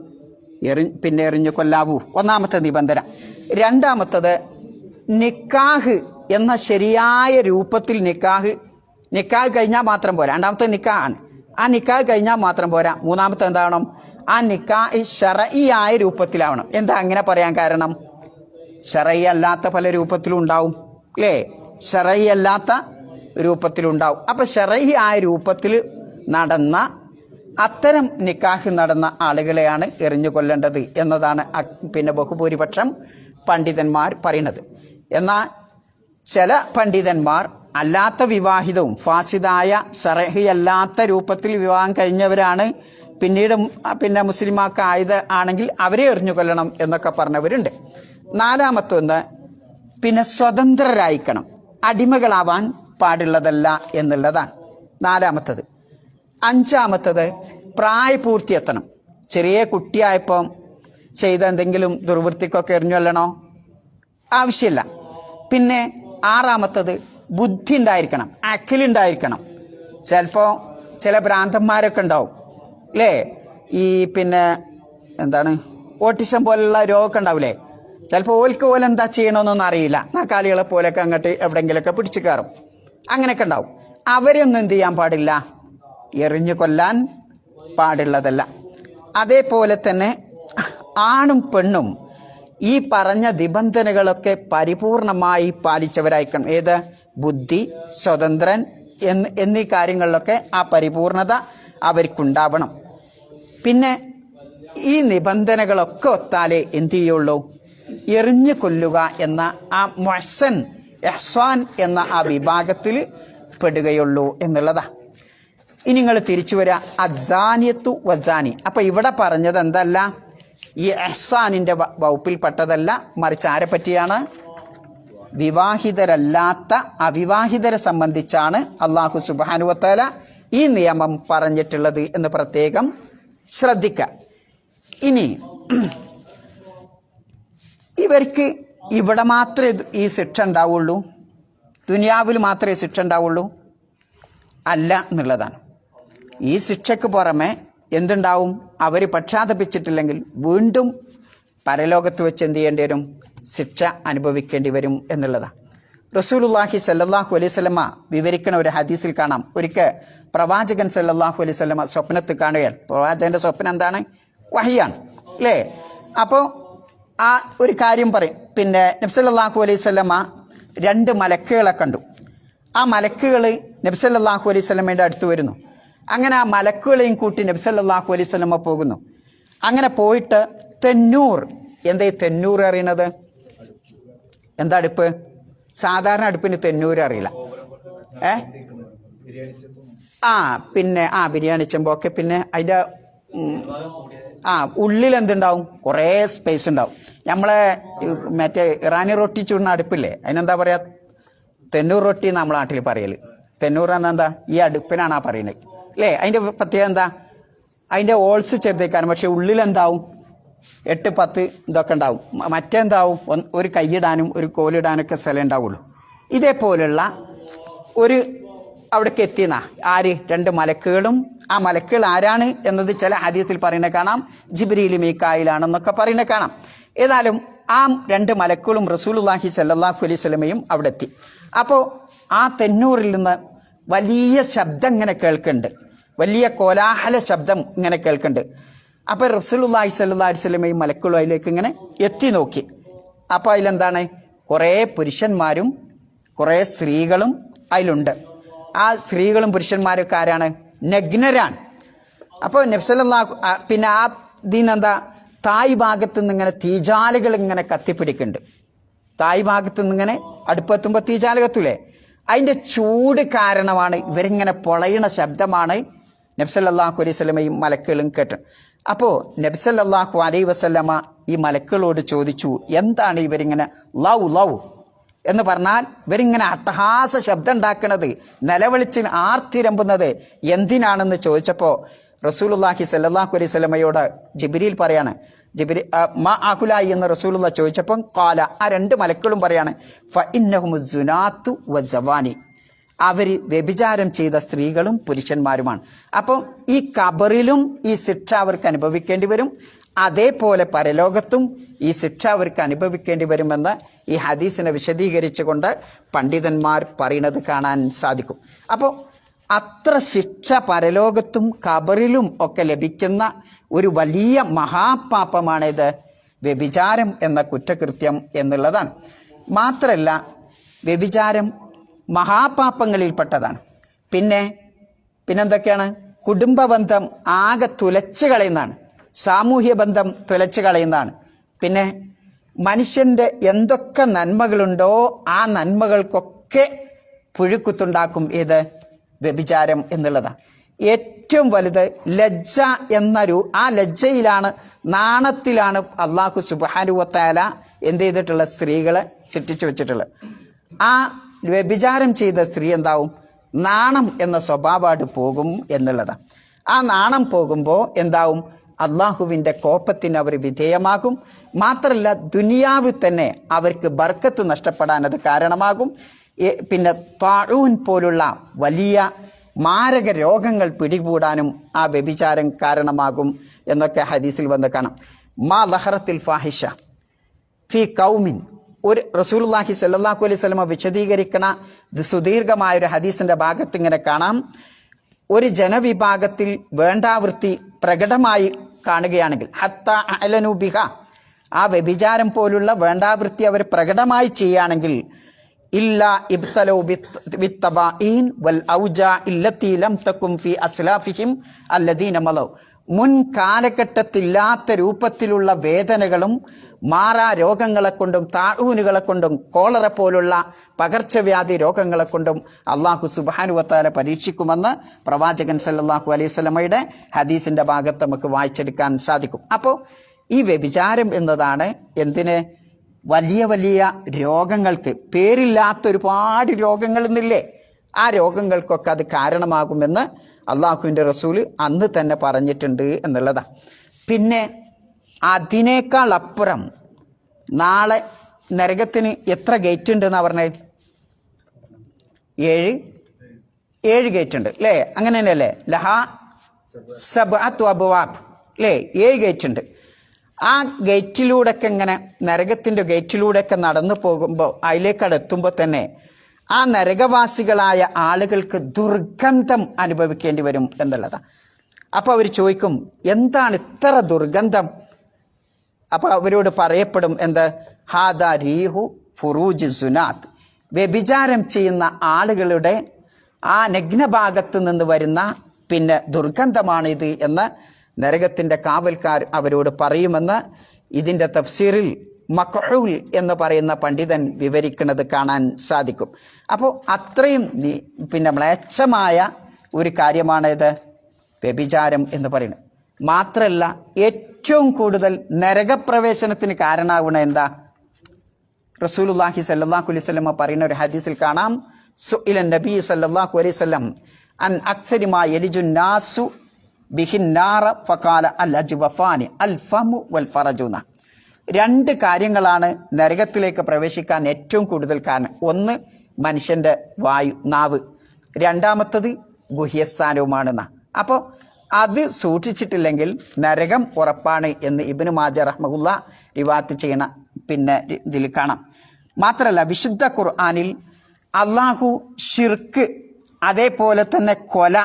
പിന്നെ എറിഞ്ഞു കൊല്ലാവൂ. ഒന്നാമത്തെ നിബന്ധന. രണ്ടാമത്തത്, നിക്കാഹ് എന്ന ശരിയായ രൂപത്തിൽ നിക്കാഹ് നിക്കാഹ് കഴിഞ്ഞാൽ മാത്രം പോരാ. രണ്ടാമത്തെ നിക്കാഹാണ്. ആ നിക്കാഹ് കഴിഞ്ഞാൽ മാത്രം പോരാ. മൂന്നാമത്തെ എന്താവണം? ആ നിക്കാഹ് ശർഈയായ രൂപത്തിലാവണം. എന്താ അങ്ങനെ പറയാൻ കാരണം? ശർഈ അല്ലാത്ത പല രൂപത്തിലും ഉണ്ടാവും അല്ലേ? ശർഈ അല്ലാത്ത രൂപത്തിലുണ്ടാവും. അപ്പം ശർഈ ആയ രൂപത്തിൽ നടന്ന അത്തരം നിക്കാഹ് നടന്ന ആളുകളെയാണ് എറിഞ്ഞു കൊല്ലേണ്ടത് എന്നതാണ് പിന്നെ ബഹുഭൂരിപക്ഷം പണ്ഡിതന്മാർ പറയുന്നത്. എന്നാൽ ചില പണ്ഡിതന്മാർ അല്ലാത്ത വിവാഹിതവും ഫാസിദായ ശർഈ അല്ലാത്ത രൂപത്തിൽ വിവാഹം കഴിഞ്ഞവരാണ് പിന്നീട് പിന്നെ മുസ്ലിമാക്കായത് ആണെങ്കിൽ അവരെ എറിഞ്ഞു കൊല്ലണം എന്നൊക്കെ പറഞ്ഞവരുണ്ട്. നാലാമത്തൊന്ന് പിന്നെ സ്വതന്ത്രരായിരിക്കണം, അടിമകളാവാൻ പാടുള്ളതല്ല എന്നുള്ളതാണ് നാലാമത്തത്. അഞ്ചാമത്തത് പ്രായപൂർത്തി എത്തണം. ചെറിയ കുട്ടിയായപ്പം ചെയ്ത എന്തെങ്കിലും ദുർവൃത്തിക്കൊക്കെ എറിഞ്ഞൊല്ലണോ? ആവശ്യമില്ല. പിന്നെ ആറാമത്തത് ബുദ്ധി ഉണ്ടായിരിക്കണം, അഖിലുണ്ടായിരിക്കണം. ചിലപ്പോൾ ചില ഭ്രാന്തന്മാരൊക്കെ ഉണ്ടാവും അല്ലേ? ഈ പിന്നെ എന്താണ് ഓട്ടിസം പോലുള്ള രോഗമൊക്കെ ഉണ്ടാവില്ലേ? ചിലപ്പോൾ ഓൽക്ക് പോലെ എന്താ ചെയ്യണമെന്നൊന്നും അറിയില്ല. നാക്കാലികളെ പോലെയൊക്കെ അങ്ങോട്ട് എവിടെയെങ്കിലുമൊക്കെ പിടിച്ചു കയറും. അങ്ങനെയൊക്കെ ഉണ്ടാവും. അവരെയൊന്നും എന്ത് ചെയ്യാൻ പാടില്ല? എറിഞ്ഞു കൊല്ലാൻ പാടുള്ളതല്ല. അതേപോലെ തന്നെ ആണും പെണ്ണും ഈ പറഞ്ഞ നിബന്ധനകളൊക്കെ പരിപൂർണമായി പാലിച്ചവരായിരിക്കണം. ഏത്? ബുദ്ധി, സ്വതന്ത്രൻ എന്നീ കാര്യങ്ങളിലൊക്കെ ആ പരിപൂർണത അവർക്കുണ്ടാവണം. പിന്നെ ഈ നിബന്ധനകളൊക്കെ ഒത്താലേ എന്തു ചെയ്യുള്ളൂ? എറിഞ്ഞു കൊല്ലുക എന്ന ആ മുഹ്സൻ, ഇഹ്സാൻ എന്ന ആ വിഭാഗത്തിൽ പെടുകയുള്ളൂ എന്നുള്ളതാണ്. ഇനി നിങ്ങൾ തിരിച്ചു വരിക അസാനിയത്തു വസാനി. അപ്പം ഇവിടെ പറഞ്ഞത് എന്തല്ല? ഈ ഇഹ്സാനിൻ്റെ വകുപ്പിൽപ്പെട്ടതല്ല, മറിച്ച് ആരെ പറ്റിയാണ്? വിവാഹിതരല്ലാത്ത അവിവാഹിതരെ സംബന്ധിച്ചാണ് അല്ലാഹു സുബ്ഹാനഹു വ തആല ഈ നിയമം പറഞ്ഞിട്ടുള്ളത് എന്ന് പ്രത്യേകം ശ്രദ്ധിക്കുക. ഇനി ഇവർക്ക് ഇവിടെ മാത്രമേ ഈ ശിക്ഷ ഉണ്ടാവുള്ളൂ, ദുനിയാവിൽ മാത്രമേ ശിക്ഷ ഉണ്ടാവുള്ളൂ? അല്ല എന്നുള്ളതാണ്. ഈ ശിക്ഷയ്ക്ക് പുറമെ എന്തുണ്ടാവും? അവർ പക്ഷാതപിച്ചിട്ടില്ലെങ്കിൽ വീണ്ടും പരലോകത്ത് വെച്ച് എന്ത് ചെയ്യേണ്ടി വരും? ശിക്ഷ അനുഭവിക്കേണ്ടി വരും എന്നുള്ളതാണ്. റസൂലുള്ളാഹി സല്ലല്ലാഹു അലൈഹി വസല്ലമ വിവരിക്കുന്ന ഒരു ഹദീസിൽ കാണാം, ഒരിക്കൽ പ്രവാചകൻ സല്ലല്ലാഹു അലൈഹി വസല്ലമ സ്വപ്നത്തിൽ കാണുകയാണ്. പ്രവാചകന്റെ സ്വപ്നം എന്താണ്? വഹിയാണ് അല്ലേ? അപ്പോൾ ആ ഒരു കാര്യം പറയും. പിന്നെ നബി സല്ലല്ലാഹു അലൈഹി വസല്ലമ 2 മലക്കുകളെ കണ്ടു. ആ മലക്കുകൾ നബി സല്ലല്ലാഹു അലൈഹി വസല്ലമയുടെ അടുത്ത് വരുന്നു. അങ്ങനെ ആ മലക്കുകളെയും കൂട്ടി നബി സല്ലല്ലാഹു അലൈഹി വസല്ലമ പോകുന്നു. അങ്ങനെ പോയിട്ട് തെന്നൂർ, എന്താ ഈ തെന്നൂർ അറിയണത്? എന്താ അടുപ്പ്? സാധാരണ അടുപ്പിന് തെന്നൂര് അറിയില്ല. പിന്നെ ബിരിയാണി ചെമ്പൊക്കെ പിന്നെ അതിൻ്റെ ഉള്ളിൽ എന്തുണ്ടാവും? കുറേ സ്പേസ് ഉണ്ടാവും. നമ്മളെ മറ്റേ ഇറാനി റൊട്ടി ചൂടുന്ന അടുപ്പില്ലേ, അതിനെന്താ പറയുക? തെന്നൂർ റൊട്ടി നമ്മളെ നാട്ടിൽ പറയൽ. തെന്നൂർ പറഞ്ഞാൽ എന്താ? ഈ അടുപ്പിനാണ് ആ പറയുന്നത് അല്ലേ? അതിൻ്റെ പ്രത്യേകത എന്താ? അതിൻ്റെ ഓൾസ് ചെറുതേക്കാനും, പക്ഷെ ഉള്ളിലെന്താവും? 8-10 ഇതൊക്കെ ഉണ്ടാവും. മറ്റെന്താവും? ഒരു കൈയിടാനും ഒരു കോലിടാനൊക്കെ സ്ഥലം ഉണ്ടാവുള്ളൂ. ഇതേപോലുള്ള ഒരു അവിടേക്ക് എത്തിയെന്ന ആര്? 2 മലക്കുകളും. ആ മലക്കുകൾ ആരാണ് എന്നത് ചില ഹദീസിൽ പറയുന്നത് കാണാം, ജിബ്രീൽ മീകായിലാണെന്നൊക്കെ പറയുന്നത് കാണാം. ഏതായാലും ആ 2 മലക്കുകളും റസൂലുള്ളാഹി സ്വല്ലല്ലാഹു അലൈഹി വസല്ലമയും അവിടെ എത്തി. അപ്പോൾ ആ തെന്നൂറിൽ നിന്ന് വലിയ ശബ്ദം ഇങ്ങനെ കേൾക്കുന്നുണ്ട്, വലിയ കോലാഹല ശബ്ദം ഇങ്ങനെ കേൾക്കുന്നുണ്ട്. അപ്പോൾ റസൂലുള്ളാഹി സ്വല്ലല്ലാഹു അലൈഹി വസല്ലമയും മലക്കുകളും അതിലേക്ക് ഇങ്ങനെ എത്തി നോക്കി. അപ്പോൾ അതിലെന്താണ്? കുറേ പുരുഷന്മാരും കുറേ സ്ത്രീകളും അതിലുണ്ട്. ആ സ്ത്രീകളും പുരുഷന്മാരൊക്കെ ആരാണ്? നഗ്നരാണ്. അപ്പോൾ നബി സല്ലല്ലാഹു പിന്നെ ആ ഇതിനെന്താ? തായ് ഭാഗത്തു നിന്ന് ഇങ്ങനെ തീജാലുകൾ ഇങ്ങനെ കത്തിപ്പിടിക്കുന്നുണ്ട്. തായ് ഭാഗത്തു നിന്ന് ഇങ്ങനെ അടുപ്പെത്തുമ്പോൾ തീജാല കത്തൂലേ? അതിൻ്റെ ചൂട് കാരണമാണ് ഇവരിങ്ങനെ പൊളയണ ശബ്ദമാണ് നബി സല്ലല്ലാഹു അലൈഹി വസല്ലമയും മലക്കുകളും കേട്ടു. അപ്പോൾ നബി സല്ലല്ലാഹു അലൈഹി വസല്ലമ ഈ മലക്കുകളോട് ചോദിച്ചു, എന്താണ് ഇവരിങ്ങനെ ലൗ ലൗ എന്ന് പറഞ്ഞാൽ ഇവരിങ്ങനെ അട്ടഹാസ ശബ്ദം ഉണ്ടാക്കുന്നത്, നിലവിളിച്ച് ആർത്തിരമ്പുന്നത് എന്തിനാണെന്ന് ചോദിച്ചപ്പോൾ റസൂലുള്ളാഹി സ്വല്ലല്ലാഹു അലൈഹി വസല്ലമയോട് ജിബ്രീൽ പറയാണ്, മാ അഹുലായി എന്ന് റസൂലുള്ള ചോദിച്ചപ്പം ഖാല, ആ 2 മലക്കളും പറയാണ്, ഫഇന്നഹുമുസ് സുനാത്തു വസ്സവാനി, അവർ വ്യഭിചാരം ചെയ്ത സ്ത്രീകളും പുരുഷന്മാരുമാണ്. അപ്പം ഈ ഖബറിലും ഈ ശിക്ഷ അവർക്ക് അനുഭവിക്കേണ്ടി വരും, അതേപോലെ പരലോകത്തും ഈ ശിക്ഷ അവർക്ക് അനുഭവിക്കേണ്ടി വരുമെന്ന് ഈ ഹദീസിനെ വിശദീകരിച്ചുകൊണ്ട് പണ്ഡിതന്മാർ പറയുന്നത് കാണാൻ സാധിക്കും. അപ്പോൾ അത്ര ശിക്ഷ പരലോകത്തും ഖബറിലും ഒക്കെ ലഭിക്കുന്ന ഒരു വലിയ മഹാപാപമാണിത് വ്യഭിചാരം എന്ന കുറ്റകൃത്യം എന്നുള്ളതാണ്. മാത്രമല്ല വ്യഭിചാരം മഹാപാപങ്ങളിൽപ്പെട്ടതാണ്. പിന്നെന്തൊക്കെയാണ്? കുടുംബബന്ധം ആകെ തുലച്ചു കളയുന്നതാണ്. സാമൂഹ്യ ബന്ധം തുലച്ചു കളയുന്നതാണ്. പിന്നെ മനുഷ്യൻ്റെ എന്തൊക്കെ നന്മകളുണ്ടോ ആ നന്മകൾക്കൊക്കെ പുഴുക്കുത്തുണ്ടാക്കും ഏത്? വ്യഭിചാരം എന്നുള്ളതാണ്. ഏറ്റവും വലുത് ലജ്ജ ആ ലജ്ജയിലാണ്, നാണത്തിലാണ് അള്ളാഹു സുബ്ഹാനഹു വ തആല എന്ത് ചെയ്തിട്ടുള്ള സ്ത്രീകളെ സൃഷ്ടിച്ചു വെച്ചിട്ടുള്ളത്. ആ വ്യഭിചാരം ചെയ്ത സ്ത്രീ എന്താവും? നാണം എന്ന സ്വഭാവമായിട്ട് പോകും എന്നുള്ളതാണ്. ആ നാണം പോകുമ്പോൾ എന്താവും? അള്ളാഹുവിൻ്റെ കോപത്തിന് അവർ വിധേയമാകും. മാത്രമല്ല ദുനിയാവ് തന്നെ അവർക്ക് ബർക്കത്ത് നഷ്ടപ്പെടാൻ അത് കാരണമാകും. പിന്നെ താഊൻ പോലുള്ള വലിയ മാരക രോഗങ്ങൾ പിടികൂടാനും ആ വ്യഭിചാരം കാരണമാകും എന്നൊക്കെ ഹദീസിൽ വന്ന് കാണാം. മാ ലഹറത്തിൽ ഫാഹിഷ ഫി കൗമിൻ, ഒരു റസൂലുള്ളാഹി സ്വല്ലല്ലാഹു അലൈഹി വസല്ലം വിശദീകരിക്കണ സുദീർഘമായൊരു ഹദീസിൻ്റെ ഭാഗത്ത് ഇങ്ങനെ കാണാം. ഒരു ജനവിഭാഗത്തിൽ വേണ്ടാവൃത്തി പ്രകടമായി കാണുകയാണെങ്കിൽ ഹത്ത അലനു ബിഹ, ആ വ്യഭിചാരം പോലുള്ള വേണ്ടാവൃത്തി അവർ പ്രകടമായി ചെയ്യുകയാണെങ്കിൽ ഇല്ലാ ഇബ്തലൗ ബിത്തബാഇൻ വൽ ഔജാ ഇല്ലത്തി ലം തകും ഫി അസ്ലാഫിഹിം അല്ലദീന മലൗ, മുൻ കാലഘട്ടത്തില്ലാത്ത രൂപത്തിലുള്ള വേദനകളും മാറാ രോഗങ്ങളെ കൊണ്ടും താഊനുകളെ കൊണ്ടും കോളറ പോലുള്ള പകർച്ചവ്യാധി രോഗങ്ങളെ കൊണ്ടും അള്ളാഹു സുബ്ഹാനഹു വ തആല പരീക്ഷിക്കുമെന്ന് പ്രവാചകൻ സല്ലല്ലാഹു അലൈഹി വസല്ലമയുടെ ഹദീസിൻ്റെ ഭാഗത്ത് നമുക്ക് വായിച്ചെടുക്കാൻ സാധിക്കും. അപ്പോൾ ഈ വ്യഭിചാരം എന്നതാണ് എന്തിന്? വലിയ വലിയ രോഗങ്ങൾക്ക്, പേരില്ലാത്ത ഒരുപാട് രോഗങ്ങൾ ഇന്നില്ലേ, ആ രോഗങ്ങൾക്കൊക്കെ അത് കാരണമാകുമെന്ന് അള്ളാഹുവിൻ്റെ റസൂല് അന്ന് തന്നെ പറഞ്ഞിട്ടുണ്ട് എന്നുള്ളതാണ്. പിന്നെ അതിനേക്കാൾ അപ്പുറം നാളെ നരകത്തിന് എത്ര ഗേറ്റ് ഉണ്ട് എന്നാ പറഞ്ഞത്? 7 ഗേറ്റ് ഉണ്ട് അല്ലേ? അങ്ങനെ തന്നെയല്ലേ? ലഹ സബ്അത്തു അബ്വാബ് അല്ലേ? 7 ഗേറ്റ് ഉണ്ട്. ആ ഗേറ്റിലൂടെയൊക്കെ ഇങ്ങനെ നരകത്തിൻ്റെ ഗേറ്റിലൂടെയൊക്കെ നടന്നു പോകുമ്പോൾ അതിലേക്കടെ എത്തുമ്പോൾ തന്നെ ആ നരകവാസികളായ ആളുകൾക്ക് ദുർഗന്ധം അനുഭവിക്കേണ്ടി വരും എന്നുള്ളതാണ്. അപ്പോൾ അവർ ചോദിക്കും, എന്താണ് ഇത്ര ദുർഗന്ധം? അപ്പോൾ അവരോട് പറയപ്പെടും എന്ത്? ഹാദ റീഹു ഫുറൂജ് സുനാത്ത്, വ്യഭിചാരം ചെയ്യുന്ന ആളുകളുടെ ആ നഗ്നഭാഗത്ത് നിന്ന് വരുന്ന പിന്നെ ദുർഗന്ധമാണിത് എന്ന് നരകത്തിൻ്റെ കാവൽക്കാർ അവരോട് പറയുമെന്ന് ഇതിൻ്റെ തഫ്സീറിൽ മഖ്ഹൂൽ എന്ന് പറയുന്ന പണ്ഡിതൻ വിവരിക്കുന്നത് കാണാൻ സാധിക്കും. അപ്പോൾ അത്രയും പിന്നെ മ്ലേച്ഛമായ ഒരു കാര്യമാണിത് വ്യഭിചാരം എന്ന് പറയുന്നത്. മാത്രമല്ല ഏറ്റവും കൂടുതൽ നരകപ്രവേശനത്തിന് കാരണമാവണ എന്താ? റസൂലുള്ളാഹി സ്വല്ലല്ലാഹു അലൈഹി വസല്ലം പറയുന്ന ഒരു ഹദീസിൽ കാണാം, സുഇല നബി സ്വല്ലല്ലാഹു അലൈഹി വസല്ലം അൻ അക്സരി മാ യലിജു നാസു ബിഹിൻ നാറ ഫഖാല അൽ അജ്വഫാനി അൽ ഫമു വൽ ഫറജുന. 2 കാര്യങ്ങളാണ് നരകത്തിലേക്ക് പ്രവേശിക്കാൻ ഏറ്റവും കൂടുതൽ കാരണം. ഒന്ന് മനുഷ്യൻ്റെ വായു, നാവ്. രണ്ടാമത്തത് ഗുഹ്യസ്ഥാനവുമാണെന്ന. അപ്പോൾ അത് സൂക്ഷിച്ചിട്ടില്ലെങ്കിൽ നരകം ഉറപ്പാണ് എന്ന് ഇബ്നു മാജ റഹ്മഹുല്ല റിവായത്ത് ചെയ്യണ പിന്നെ ഇതിൽ കാണാം. മാത്രമല്ല വിശുദ്ധ ഖുർആനിൽ അള്ളാഹു ഷിർക്ക് അതേപോലെ തന്നെ കൊല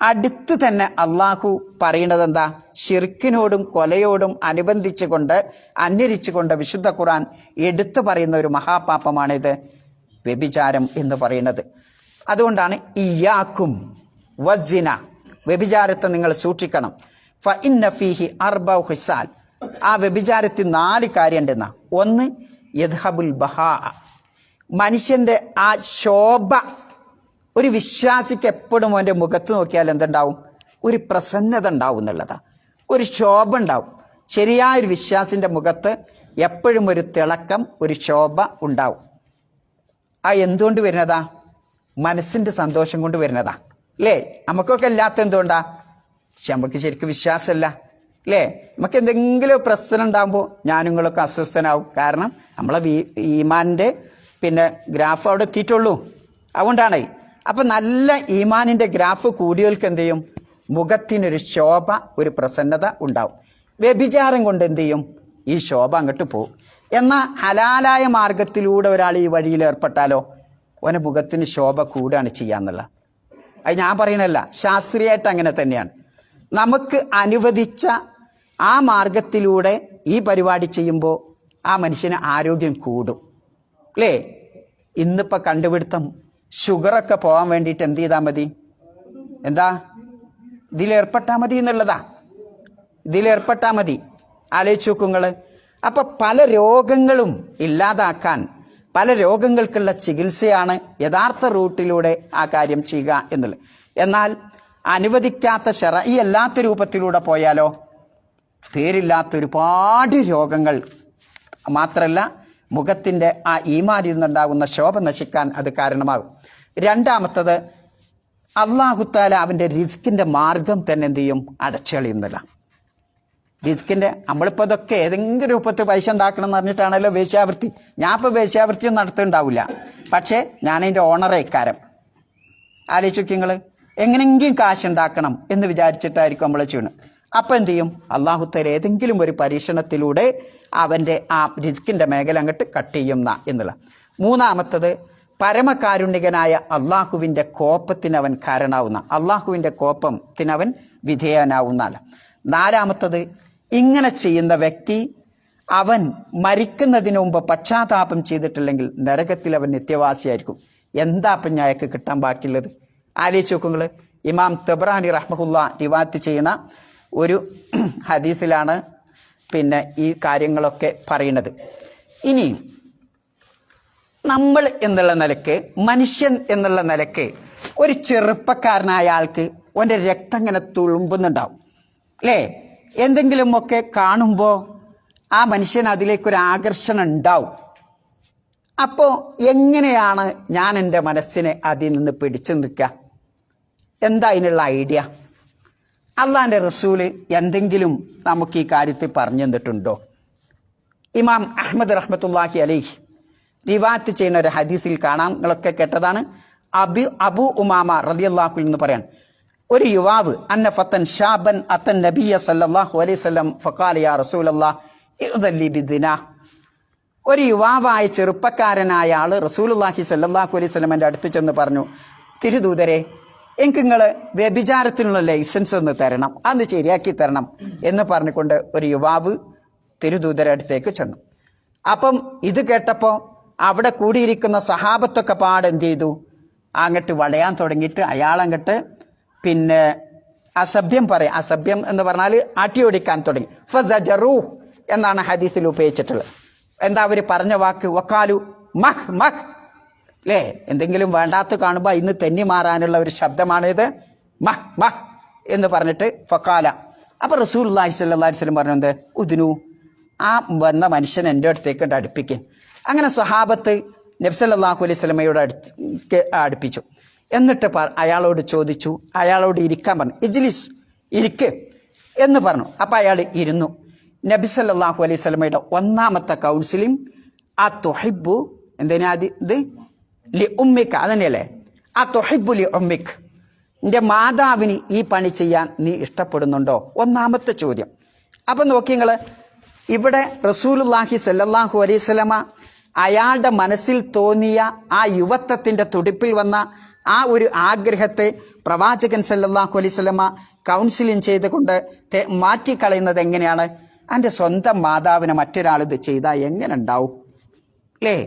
അടുത്ത് തന്നെ അള്ളാഹു പറയുന്നത് എന്താ? ഷിർക്കിനോടും കൊലയോടും അനുബന്ധിച്ചുകൊണ്ട് അന്വരിച്ചുകൊണ്ട് വിശുദ്ധ ഖുർആൻ എടുത്തു പറയുന്ന ഒരു മഹാപാപമാണിത് വ്യഭിചാരം എന്ന് പറയുന്നത്. അതുകൊണ്ടാണ് ഇയ്യാക്കും വസിന, വ്യഭിചാരത്തെ നിങ്ങൾ സൂക്ഷിക്കണം. ഫ ഇന്ന ഫീഹി അർബഉ ഖിസാൽ, ആ വ്യഭിചാരത്തിൽ 4 കാര്യമുണ്ടെന്ന. ഒന്ന് യദ്ഹബുൽ ബഹാ, മനുഷ്യൻ്റെ ആ ശോഭ. ഒരു വിശ്വാസിക്ക് എപ്പോഴും അവൻ്റെ മുഖത്ത് നോക്കിയാൽ എന്തുണ്ടാവും? ഒരു പ്രസന്നത ഉണ്ടാവും എന്നുള്ളതാണ്. ഒരു ശോഭ ഉണ്ടാവും. ശരിയായൊരു വിശ്വാസിൻ്റെ മുഖത്ത് എപ്പോഴും ഒരു തിളക്കം, ഒരു ശോഭ ഉണ്ടാവും. ആ എന്തുകൊണ്ട് വരുന്നതാ? മനസ്സിൻ്റെ സന്തോഷം കൊണ്ട് വരുന്നതാ അല്ലേ? നമുക്കൊക്കെ അല്ലാത്ത എന്തുകൊണ്ടാ? പക്ഷെ നമുക്ക് ശരിക്കും വിശ്വാസമല്ല അല്ലേ? നമുക്ക് എന്തെങ്കിലും പ്രശ്നം ഉണ്ടാകുമ്പോൾ ഞാനിങ്ങളൊക്കെ അസ്വസ്ഥനാവും. കാരണം നമ്മളെ ഈമാനിൻ്റെ പിന്നെ ഗ്രാഫ് അവിടെ എത്തിയിട്ടുള്ളൂ. അതുകൊണ്ടാണ്. അപ്പം നല്ല ഈമാനിൻ്റെ ഗ്രാഫ് കൂടിയവർക്ക് എന്ത് ചെയ്യും? മുഖത്തിനൊരു ശോഭ, ഒരു പ്രസന്നത ഉണ്ടാവും. വ്യഭിചാരം കൊണ്ട് എന്ത് ചെയ്യും? ഈ ശോഭ അങ്ങോട്ട് പോകും. എന്നാൽ ഹലാലായ മാർഗത്തിലൂടെ ഒരാൾ ഈ വഴിയിൽ ഏർപ്പെട്ടാലോ ഓൻ്റെ മുഖത്തിന് ശോഭ കൂടുകയാണ് ചെയ്യാന്നുള്ള. അത് ഞാൻ പറയണല്ല, ശാസ്ത്രീയമായിട്ട് അങ്ങനെ തന്നെയാണ്. നമുക്ക് അനുവദിച്ച ആ മാർഗത്തിലൂടെ ഈ പരിപാടി ചെയ്യുമ്പോൾ ആ മനുഷ്യന് ആരോഗ്യം കൂടും അല്ലേ? ഇന്നിപ്പോൾ കണ്ടുപിടുത്തം ഷുഗറൊക്കെ പോകാൻ വേണ്ടിയിട്ട് എന്ത് ചെയ്താൽ മതി? എന്താ? ഇതിലേർപ്പെട്ടാൽ മതി എന്നുള്ളതാ. ഇതിലേർപ്പെട്ടാൽ മതി. ആലോചിച്ച് നോക്കുങ്ങൾ. അപ്പം പല രോഗങ്ങളും ഇല്ലാതാക്കാൻ, പല രോഗങ്ങൾക്കുള്ള ചികിത്സയാണ് യഥാർത്ഥ റൂട്ടിലൂടെ ആ കാര്യം ചെയ്യുക എന്നുള്ളത്. എന്നാൽ അനുവദിക്കാത്ത ശറഈ അല്ലാത്ത രൂപത്തിലൂടെ പോയാലോ പേരില്ലാത്ത ഒരുപാട് രോഗങ്ങൾ, മാത്രമല്ല മുഖത്തിൻ്റെ ആ ഈമാനിൽ നിന്നുണ്ടാകുന്ന ശോഭ നശിക്കാൻ അത് കാരണമാകും. രണ്ടാമത്തത്, അല്ലാഹു തആല അവൻ്റെ റിസ്കിൻ്റെ മാർഗം തന്നെ എന്ത് ചെയ്യും? അടച്ചുകളയുന്നില്ല. റിസ്കിൻ്റെ നമ്മളിപ്പോൾ ഇതൊക്കെ ഏതെങ്കിലും രൂപത്തിൽ പൈസ ഉണ്ടാക്കണം എന്ന് പറഞ്ഞിട്ടാണല്ലോ വേശ്യാവൃത്തി. ഞാൻ ഇപ്പോൾ വേശ്യാവൃത്തിയൊന്നും നടത്തുന്നുണ്ടാവില്ല, പക്ഷേ ഞാനതിൻ്റെ ഓണറേ ഇക്കാരം. ആലോചിച്ച് നിങ്ങൾ, എങ്ങനെയെങ്കിലും കാശുണ്ടാക്കണം എന്ന് വിചാരിച്ചിട്ടായിരിക്കും നമ്മൾ ചെയ്യണം. അപ്പം എന്ത് ചെയ്യും? അല്ലാഹു തആല ഏതെങ്കിലും ഒരു പരീക്ഷണത്തിലൂടെ അവൻ്റെ ആ റിസ്കിൻ്റെ മേഖല അങ്ങോട്ട് കട്ട് ചെയ്യുന്ന എന്നുള്ള. മൂന്നാമത്തത്, പരമകാരുണികനായ അള്ളാഹുവിൻ്റെ കോപത്തിന് അവൻ കാരണമാവുന്ന, അള്ളാഹുവിൻ്റെ കോപത്തിന് അവൻ വിധേയനാവുന്നല്ല. നാലാമത്തത്, ഇങ്ങനെ ചെയ്യുന്ന വ്യക്തി അവൻ മരിക്കുന്നതിന് മുമ്പ് പശ്ചാത്താപം ചെയ്തിട്ടില്ലെങ്കിൽ നരകത്തിൽ അവൻ നിത്യവാസിയായിരിക്കും. എന്താ അപ്പം ഞങ്ങൾക്ക് കിട്ടാൻ ബാക്കിയുള്ളത്? ആലോചിച്ച് നോക്കുങ്ങൾ. ഇമാം തബ്റാനി റഹ്മഹുല്ല റിവായത്ത് ചെയ്യുന്ന ഒരു ഹദീസിലാണ് പിന്നെ ഈ കാര്യങ്ങളൊക്കെ പറയുന്നത്. ഇനി നമ്മൾ എന്നുള്ള നിലയ്ക്ക്, മനുഷ്യൻ എന്നുള്ള നിലയ്ക്ക് ഒരു ചെറുപ്പക്കാരനായ ആൾക്ക് ഓൻ്റെ രക്തം ഇങ്ങനെ തുളുമ്പുന്നുണ്ടാവും അല്ലേ? എന്തെങ്കിലുമൊക്കെ കാണുമ്പോൾ ആ മനുഷ്യൻ അതിലേക്കൊരു ആകർഷണം ഉണ്ടാവും. അപ്പോൾ എങ്ങനെയാണ് ഞാൻ എൻ്റെ മനസ്സിനെ അതിൽ നിന്ന് പിടിച്ചു നിൽക്കുക? എന്താ അതിനുള്ള ഐഡിയ? അള്ളാൻ്റെ റസൂല് എന്തെങ്കിലും നമുക്ക് ഈ കാര്യത്തിൽ പറഞ്ഞു തന്നിട്ടുണ്ടോ? ഇമാം അഹ്മദ് റഹ്മത്തുള്ളാഹി അലൈഹി റിവായത്ത് ചെയ്യുന്ന ഒരു ഹദീസിൽ കാണാം, നിങ്ങളൊക്കെ കേട്ടതാണ്. അബു ഉമാമ റളിയല്ലാഹു എന്ന് പറയാൻ, ഒരു യുവാവ് അന്ന ഫത്തൻ ഷാബൻ അത്തൻ നബിയ സല്ലല്ലാഹു അലൈഹി വസല്ലം ഫഖാല യാ റസൂലല്ലാഹ് ഇദ്ദലി ബിദിന. ഒരു യുവാവായ ചെറുപ്പക്കാരനായ ആൾ റസൂലുള്ളാഹി സല്ലല്ലാഹു അലൈഹി വസല്ലമയുടെ അടുത്ത് ചെന്ന് പറഞ്ഞു, തിരുദൂതരെ, എനിക്ക് നിങ്ങൾ വ്യഭിചാരത്തിനുള്ള ലൈസൻസ് ഒന്ന് തരണം, അന്ന് ശരിയാക്കി തരണം എന്ന് പറഞ്ഞുകൊണ്ട് ഒരു യുവാവ് തിരുദൂതരുടെ അടുത്തേക്ക് ചെന്നു. അപ്പം ഇത് കേട്ടപ്പോൾ അവിടെ കൂടിയിരിക്കുന്ന സഹാബത്തൊക്കെ പാടെന്ത് ചെയ്തു? അങ്ങോട്ട് വളയാൻ തുടങ്ങിയിട്ട് അയാളങ്ങോട്ട് പിന്നെ അസഭ്യം പറയാം. അസഭ്യം എന്ന് പറഞ്ഞാൽ ആട്ടിയോടിക്കാൻ തുടങ്ങി. ഫസജറൂഹ് എന്നാണ് ഹദീസിൽ ഉപയോഗിച്ചിട്ടുള്ളത്. എന്താ അവർ പറഞ്ഞ വാക്ക്? വക്കാലു മഹ് മഹ് അല്ലേ? എന്തെങ്കിലും വേണ്ടാത്ത കാണുമ്പോൾ ഇന്ന് തെന്നി മാറാനുള്ള ഒരു ശബ്ദമാണിത്, മഹ് മഹ് എന്ന് പറഞ്ഞിട്ട് ഫക്കാല. അപ്പോൾ റസൂലുള്ളാഹി സ്വല്ലല്ലാഹി അലൈഹി വസല്ലം പറഞ്ഞു, എന്ത്? ഉദ്നു, ആ വന്ന മനുഷ്യൻ എൻ്റെ അടുത്തേക്ക് അടുപ്പിക്കും. അങ്ങനെ സഹാബത്ത് നബി സല്ലല്ലാഹു അലൈഹി വസല്ലമയോട് അടുപ്പിച്ചു. എന്നിട്ട് അയാളോട് ചോദിച്ചു, അയാളോട് ഇരിക്കാൻ പറഞ്ഞു. ഇജ്ലിസ്, ഇരിക്ക് എന്ന് പറഞ്ഞു. അപ്പം അയാൾ ഇരുന്നു. നബി സല്ലല്ലാഹു അലൈഹി വസല്ലമയുടെ ഒന്നാമത്തെ കൗൺസിലിംഗ്, ആ തുഹിബ്ബു എന്തിനാ ഇത് ലി ഉമ്മിക്ക, അതന്നെയല്ലേ? ആ തുഹിബ്ബു ലി ഉമ്മിക്ക്, എൻ്റെ മാതാവിന് ഈ പണി ചെയ്യാൻ നീ ഇഷ്ടപ്പെടുന്നുണ്ടോ? ഒന്നാമത്തെ ചോദ്യം. അപ്പം നോക്കി നിങ്ങൾ, ഇവിടെ റസൂലുള്ളാഹി സല്ലല്ലാഹു അലൈഹി വസല്ലമ അയാളുടെ മനസ്സിൽ തോന്നിയ ആ യുവത്വത്തിൻ്റെ തുടിപ്പിൽ വന്ന ആ ഒരു ആഗ്രഹത്തെ പ്രവാചകൻ സല്ലല്ലാഹു അലൈഹി വസല്ലമ കൗൺസിലിംഗ് ചെയ്തുകൊണ്ട് മാറ്റിക്കളയുന്നത് എങ്ങനെയാണ്? എൻ്റെ സ്വന്തം മാതാവിനെ മറ്റൊരാൾ ഇത് ചെയ്താൽ എങ്ങനെ ഉണ്ടാവും അല്ലേ?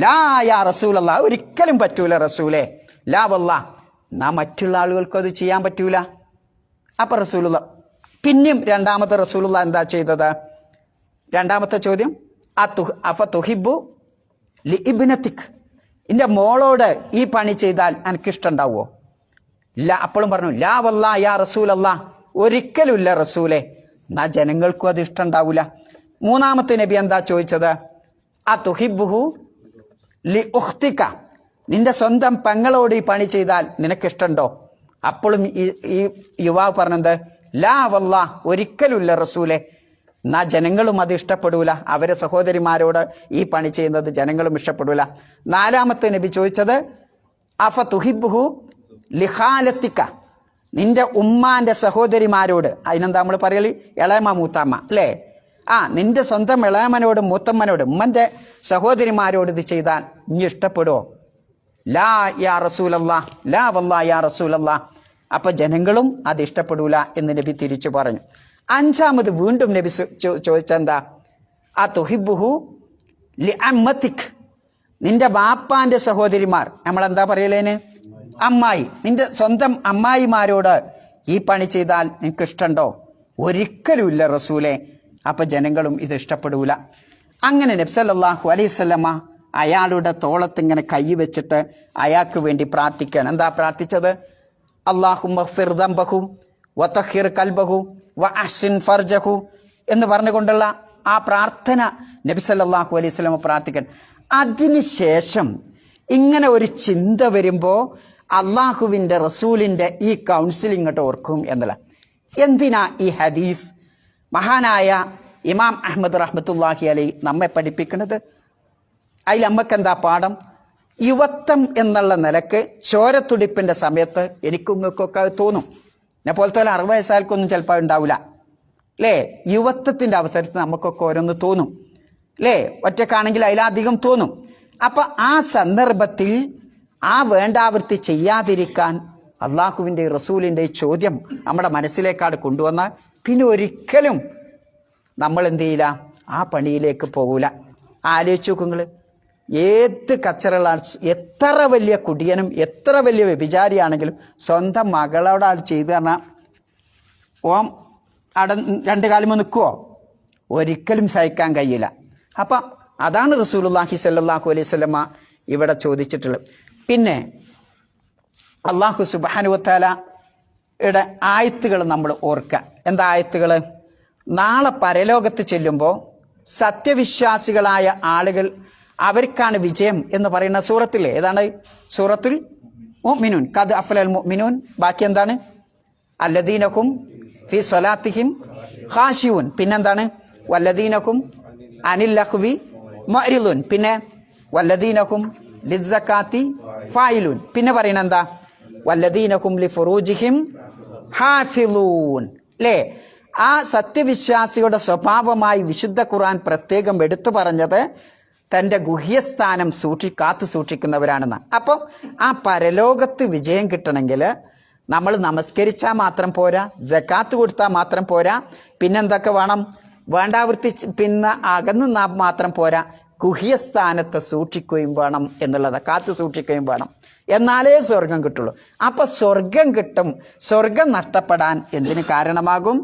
ലാ യാ റസൂലല്ലാ, ഒരിക്കലും പറ്റൂല റസൂലേ. ലാ വല്ലാ, എന്നാ മറ്റുള്ള ആളുകൾക്കും അത് ചെയ്യാൻ പറ്റൂല. അപ്പം റസൂലുള്ള പിന്നെയും രണ്ടാമത്തെ റസൂലുള്ള എന്താ ചെയ്തത്? രണ്ടാമത്തെ ചോദ്യം, അഫ തുഹിബ്ബു ലി ഇബ്നതിക്, എൻ്റെ മോളോട് ഈ പണി ചെയ്താൽ എനിക്കിഷ്ടമുണ്ടാവുമോ? ഇല്ല. അപ്പോഴും പറഞ്ഞു ലാ വല്ലാ യാ റസൂലല്ലാ, ഒരിക്കലും ഇല്ല റസൂലേ. എന്നാ ജനങ്ങൾക്കും അത് ഇഷ്ടം ഉണ്ടാവില്ല. മൂന്നാമത്തെ നബി എന്താ ചോദിച്ചത്? ആ തുഹിബ്ബുഹു ലി ഉഖ്തിക, നിന്റെ സ്വന്തം പെങ്ങളോട് ഈ പണി ചെയ്താൽ നിനക്കിഷ്ടമുണ്ടോ? അപ്പോഴും ഈ യുവാവ് പറഞ്ഞത് ലാ വല്ലാ, ഒരിക്കലുമില്ല റസൂലെ. എന്നാ ജനങ്ങളും അത് ഇഷ്ടപ്പെടൂല, അവരെ സഹോദരിമാരോട് ഈ പണി ചെയ്യുന്നത് ജനങ്ങളും ഇഷ്ടപ്പെടൂല. നാലാമത്തെ നബി ചോദിച്ചത് അഫ തുഹിബ്ബുഹു ലിഖാലത്തിക്ക, നിന്റെ ഉമ്മാന്റെ സഹോദരിമാരോട്, അതിനെന്താ നമ്മൾ പറയല്, ഇളയമ്മ മൂത്തമ്മ അല്ലേ? നിന്റെ സ്വന്തം ഇളയമനോടും മൂത്തമ്മനോടും ഉമ്മന്റെ സഹോദരിമാരോട് ഇത് ചെയ്താൽ നീ ഇഷ്ടപ്പെടുവോ? ലാ യാ റസൂലല്ലാ, ലാ വല്ലാ യാ റസൂലല്ലാ. അപ്പൊ ജനങ്ങളും അത് ഇഷ്ടപ്പെടൂല എന്ന് നബി തിരിച്ചു പറഞ്ഞു. അഞ്ചാമത് വീണ്ടും നബി ചോദിച്ചെന്താ, ആ തുഹിബുഹു ലി അമ്മത്തിക്, നിന്റെ ബാപ്പാന്റെ സഹോദരിമാർ, നമ്മളെന്താ പറയലേന്, അമ്മായി, നിന്റെ സ്വന്തം അമ്മായിമാരോട് ഈ പണി ചെയ്താൽ നിനക്ക് ഇഷ്ടമുണ്ടോ? ഒരിക്കലും ഇല്ല റസൂലെ. അപ്പൊ ജനങ്ങളും ഇത് ഇഷ്ടപ്പെടൂല. അങ്ങനെ നബി സല്ലല്ലാഹു അലൈഹി വസല്ലമ അയാളുടെ തോളത്തിങ്ങനെ കൈ വെച്ചിട്ട് അയാൾക്ക് വേണ്ടി പ്രാർത്ഥിക്കാൻ. എന്താ പ്രാർത്ഥിച്ചത്? അല്ലാഹുമ്മ ഗ്ഫിർ ദംബഹു വതഹിർ ഖൽബഹു വഅഹ്സിൻ ഫർജഹു എന്ന് പറഞ്ഞുകൊണ്ടുള്ള ആ പ്രാർത്ഥന നബി സല്ലല്ലാഹു അലൈഹി വസല്ലമ പ്രാർത്ഥിക്കാൻ. അതിനുശേഷം ഇങ്ങനെ ഒരു ചിന്ത വരുമ്പോൾ അള്ളാഹുവിൻ്റെ റസൂലിൻ്റെ ഈ കൗൺസിലിംഗ് ഇങ്ങോട്ട് ഓർക്കും എന്നല്ല. എന്തിനാ ഈ ഹദീസ് മഹാനായ ഇമാം അഹ്മദ് റഹ്മത്തുള്ളാഹി അലൈഹി നമ്മെ പഠിപ്പിക്കുന്നത്? അതിൽ നമ്മക്കെന്താ പാഠം? യുവത്വം എന്നുള്ള നിലക്ക് ചോരത്തുടിപ്പിൻ്റെ സമയത്ത് എനിക്കും നിങ്ങൾക്കൊക്കെ അത് തോന്നും. എന്നെ പോലത്തെ 60 വയസ്സാൽക്കൊന്നും ചിലപ്പോൾ ഉണ്ടാവില്ല അല്ലേ? യുവത്വത്തിൻ്റെ അവസരത്തിൽ നമുക്കൊക്കെ ഓരോന്ന് തോന്നും അല്ലേ? ഒറ്റക്കാണെങ്കിൽ അതിലധികം തോന്നും. അപ്പം ആ സന്ദർഭത്തിൽ ആ വേണ്ടാവൃത്തി ചെയ്യാതിരിക്കാൻ അള്ളാഹുവിൻ്റെ റസൂലിൻ്റെ ചോദ്യം നമ്മുടെ മനസ്സിലേക്കാണ് കൊണ്ടുവന്നാൽ പിന്നെ ഒരിക്കലും നമ്മൾ എന്ത് ചെയ്യില്ല, ആ പണിയിലേക്ക് പോകൂല. ആലോചിച്ച് നോക്കുങ്ങൾ, ഏത് കച്ചറകളാണ്, എത്ര വലിയ കുടിയനും എത്ര വലിയ വ്യഭിചാരിയാണെങ്കിലും സ്വന്തം മകളോടാണ് ചെയ്തു പറഞ്ഞാൽ ഓം രണ്ട് കാലം നിൽക്കുമോ? ഒരിക്കലും സഹിക്കാൻ കഴിയില്ല. അപ്പം അതാണ് റസൂലുള്ളാഹി സ്വല്ലല്ലാഹു അലൈഹി വസല്ലമ ഇവിടെ ചോദിച്ചിട്ടുള്ളത്. പിന്നെ അല്ലാഹു സുബ്ഹാനഹു വ തആലയുടെ ആയത്തുകൾ നമ്മൾ ഓർക്കുക. എന്താ ആയത്തുകൾ? നാളെ പരലോകത്ത് ചെല്ലുമ്പോൾ സത്യവിശ്വാസികളായ ആളുകൾ അവർക്കാണ് വിജയം എന്ന് പറയുന്ന സൂറത്തില്ലേ, ഏതാണ്? സൂറത്തുൽ മുഅ്മിനൂൻ. ഖദ് അഫ്ലൽ മുഅ്മിനൂൻ. ബാക്കി എന്താണ്? അല്ലദീനഹും ഫി സ്വലാത്തിഹിം ഖാശിഊൻ. പിന്നെന്താണ്? വല്ലദീനഹും അനിൽ ലഹ്വി മുഅ്രിദൂൻ. പിന്നെ വല്ലദീനഹും ലിസ്സകാത്തി ഫായിലൂൻ. പിന്നെ പറയുന്നത് എന്താ? വല്ലദീനഹും ലിഫുറൂജിഹിം ഹാഫിളൂൻ. അല്ലേ? ആ സത്യവിശ്വാസികളുടെ സ്വഭാവമായി വിശുദ്ധ ഖുർആൻ പ്രത്യേകം എടുത്തു പറഞ്ഞത് തൻ്റെ ഗുഹ്യസ്ഥാനം കാത്തു സൂക്ഷിക്കുന്നവരാണെന്ന്. അപ്പം ആ പരലോകത്ത് വിജയം കിട്ടണമെങ്കിൽ നമ്മൾ നമസ്കരിച്ചാൽ മാത്രം പോരാ, സക്കാത്ത് കൊടുത്താൽ മാത്രം പോരാ, പിന്നെന്തൊക്കെ വേണം? വേണ്ടാവൃത്തി പിന്നെ അകന്ന് മാത്രം പോരാ, ഗുഹ്യസ്ഥാനത്ത് സൂക്ഷിക്കുകയും വേണം എന്നുള്ളത്, കാത്തു സൂക്ഷിക്കുകയും വേണം. എന്നാലേ സ്വർഗം കിട്ടുള്ളൂ. അപ്പം സ്വർഗം കിട്ടും. സ്വർഗം നഷ്ടപ്പെടാൻ എന്തിന് കാരണമാകും?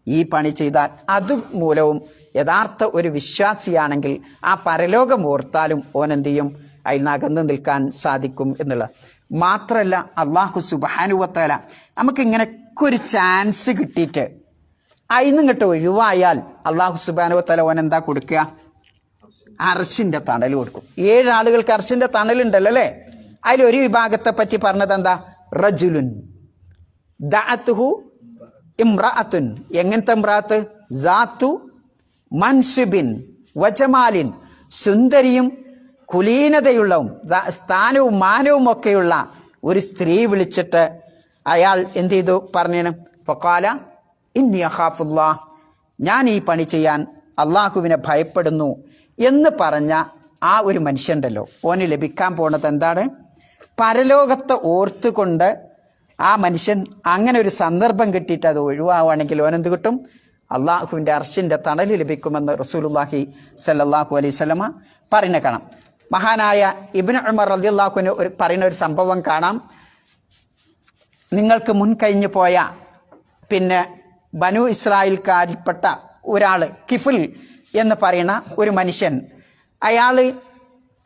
ഈ പണി ചെയ്താൽ. അതുമൂലവും യഥാർത്ഥ ഒരു വിശ്വാസിയാണെങ്കിൽ ആ പരലോകം ഓർത്താലും ഓനെന്ത് ചെയ്യും? അതിൽ നിന്ന് അകന്നു നിൽക്കാൻ സാധിക്കും എന്നുള്ളത്. മാത്രമല്ല അള്ളാഹു സുബ്ഹാനഹു വ തആല നമുക്കിങ്ങനെ ഒരു ചാൻസ് കിട്ടിയിട്ട് അതിൽ നിന്നിട്ട് ഒഴിവായാൽ അള്ളാഹു സുബ്ഹാനഹു വ തആല ഓനെന്താ കൊടുക്കുക? അർശിൻ്റെ തണൽ കൊടുക്കും. 7 ആളുകൾക്ക് അർശിൻ്റെ തണലുണ്ടല്ലോ അല്ലേ? അതിലൊരു വിഭാഗത്തെ പറ്റി പറഞ്ഞത് എന്താ? റജുലുൻ ദഅതുഹു ഇംറഅത്തുൻ. എങ്ങനത്തെ ഇംറഅത്ത്? സാത്തു മൻസിബിൻ വജമാലിൻ. സുന്ദരിയും കുലീനതയുള്ളവും സ്ഥാനവും മാനവും ഒക്കെയുള്ള ഒരു സ്ത്രീ വിളിച്ചിട്ട് അയാൾ എന്ത് ചെയ്തു? പറഞ്ഞു, ഫഖാല ഇന്നി അഖാഫുല്ലാഹ്, ഞാൻ ഈ പണി ചെയ്യാൻ അള്ളാഹുവിനെ ഭയപ്പെടുന്നു എന്ന് പറഞ്ഞ ആ ഒരു മനുഷ്യണ്ടല്ലോ, ഓന് ലഭിക്കാൻ പോണത് എന്താണ്? പരലോകത്തെ ഓർത്തുകൊണ്ട് ആ മനുഷ്യൻ അങ്ങനെ ഒരു സന്ദർഭം കിട്ടിയിട്ട് അത് ഒഴിവാവുകയാണെങ്കിൽ ഓനെന്ത് കിട്ടും? അള്ളാഹുവിൻ്റെ അർശിൻ്റെ തണൽ ലഭിക്കുമെന്ന് റസൂലുള്ളാഹി സ്വല്ലല്ലാഹു അലൈഹി വസല്ലമ പറയുന്ന കാണാം. മഹാനായ ഇബ്നു ഉമർ റളിയല്ലാഹു അൻഹു പറയുന്ന ഒരു സംഭവം കാണാം. നിങ്ങൾക്ക് മുൻകഴിഞ്ഞു പോയ പിന്നെ ബനു ഇസ്രായേൽക്കാരിൽപ്പെട്ട ഒരാൾ, കിഫിൽ എന്ന് പറയുന്ന ഒരു മനുഷ്യൻ, അയാൾ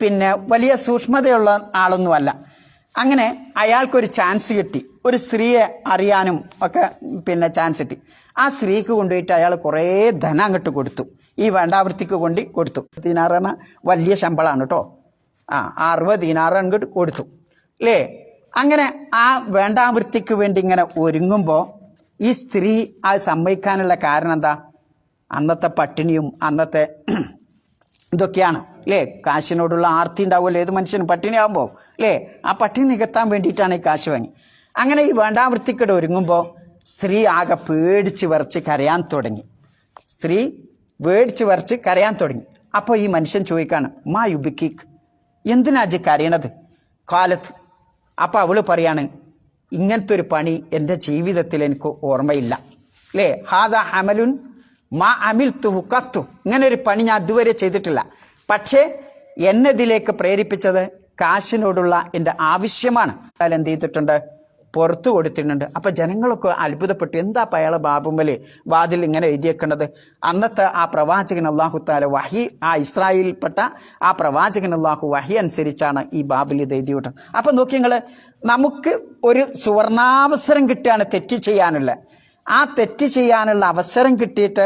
പിന്നെ വലിയ സൂക്ഷ്മതയുള്ള ആളൊന്നുമല്ല. അങ്ങനെ അയാൾക്കൊരു ചാൻസ് കിട്ടി, ഒരു സ്ത്രീയെ അറിയാനും ഒക്കെ പിന്നെ ചാൻസ് കിട്ടി. ആ സ്ത്രീക്ക് കൊണ്ടുപോയിട്ട് അയാൾ കുറേ ധനം അങ്ങോട്ട് കൊടുത്തു, ഈ വേണ്ടാവൃത്തിക്ക് കൊടുത്തു. ദിനാറാണ് വലിയ ശമ്പളമാണ് കേട്ടോ. 60 ദിനാറ് അങ്ങോട്ട് കൊടുത്തു അല്ലേ? അങ്ങനെ ആ വേണ്ടാവൃത്തിക്ക് വേണ്ടി ഇങ്ങനെ ഒരുങ്ങുമ്പോൾ ഈ സ്ത്രീ അത് സമ്മതിക്കാനുള്ള കാരണം എന്താ? അന്നത്തെ പട്ടിണിയും അന്നത്തെ ഇതൊക്കെയാണ് അല്ലേ? കാശിനോടുള്ള ആർത്തി ഉണ്ടാവുമല്ലോ ഏത് മനുഷ്യനും പട്ടിണി ആകുമ്പോൾ അല്ലേ? ആ പട്ടിണി നികത്താൻ വേണ്ടിയിട്ടാണ് ഈ കാശ് വാങ്ങി. അങ്ങനെ ഈ വേണ്ടാവൃത്തിക്കേട് ഒരുങ്ങുമ്പോൾ സ്ത്രീ ആകെ പേടിച്ച് വിറച്ച് കരയാൻ തുടങ്ങി. സ്ത്രീ പേടിച്ച് വിറച്ച് കരയാൻ തുടങ്ങി. അപ്പോൾ ഈ മനുഷ്യൻ ചോദിക്കാണ്, മാ യുബിക്കിക്ക്, എന്തിനാ അജ് കരയണത് കാലത്ത്? അപ്പോൾ അവൾ പറയാണ്, ഇങ്ങനത്തെ ഒരു പണി എൻ്റെ ജീവിതത്തിൽ എനിക്ക് ഓർമ്മയില്ല. അല്ലേ, ഹാദ അമലുൻ മാ അമിൽ തുഹു കത്തു, ഇങ്ങനെ ഒരു പണി ഞാൻ ഇതുവരെ ചെയ്തിട്ടില്ല. പക്ഷേ എന്നെ ഇതിലേക്ക് പ്രേരിപ്പിച്ചത് കാശിനോടുള്ള എൻ്റെ ആവശ്യമാണ്. അയാൾ എന്ത് ചെയ്തിട്ടുണ്ട്, പുറത്തു കൊടുത്തിട്ടുണ്ട്. അപ്പം ജനങ്ങളൊക്കെ അത്ഭുതപ്പെട്ടു, എന്താ അയാളെ ബാബുമ്മല് വാതിൽ ഇങ്ങനെ എഴുതിയേക്കുന്നത്? അന്നത്തെ ആ പ്രവാചകൻ അള്ളാഹു താല വഹി, ആ ഇസ്രായേലിൽപ്പെട്ട ആ പ്രവാചകൻ അള്ളാഹു വഹി അനുസരിച്ചാണ് ഈ ബാബിൽ ഇത് എഴുതിവിട്ടത്. അപ്പം നോക്കി നിങ്ങൾ, നമുക്ക് ഒരു സുവർണാവസരം കിട്ടുകയാണ് തെറ്റ് ചെയ്യാനുള്ള. ആ തെറ്റ് ചെയ്യാനുള്ള അവസരം കിട്ടിയിട്ട്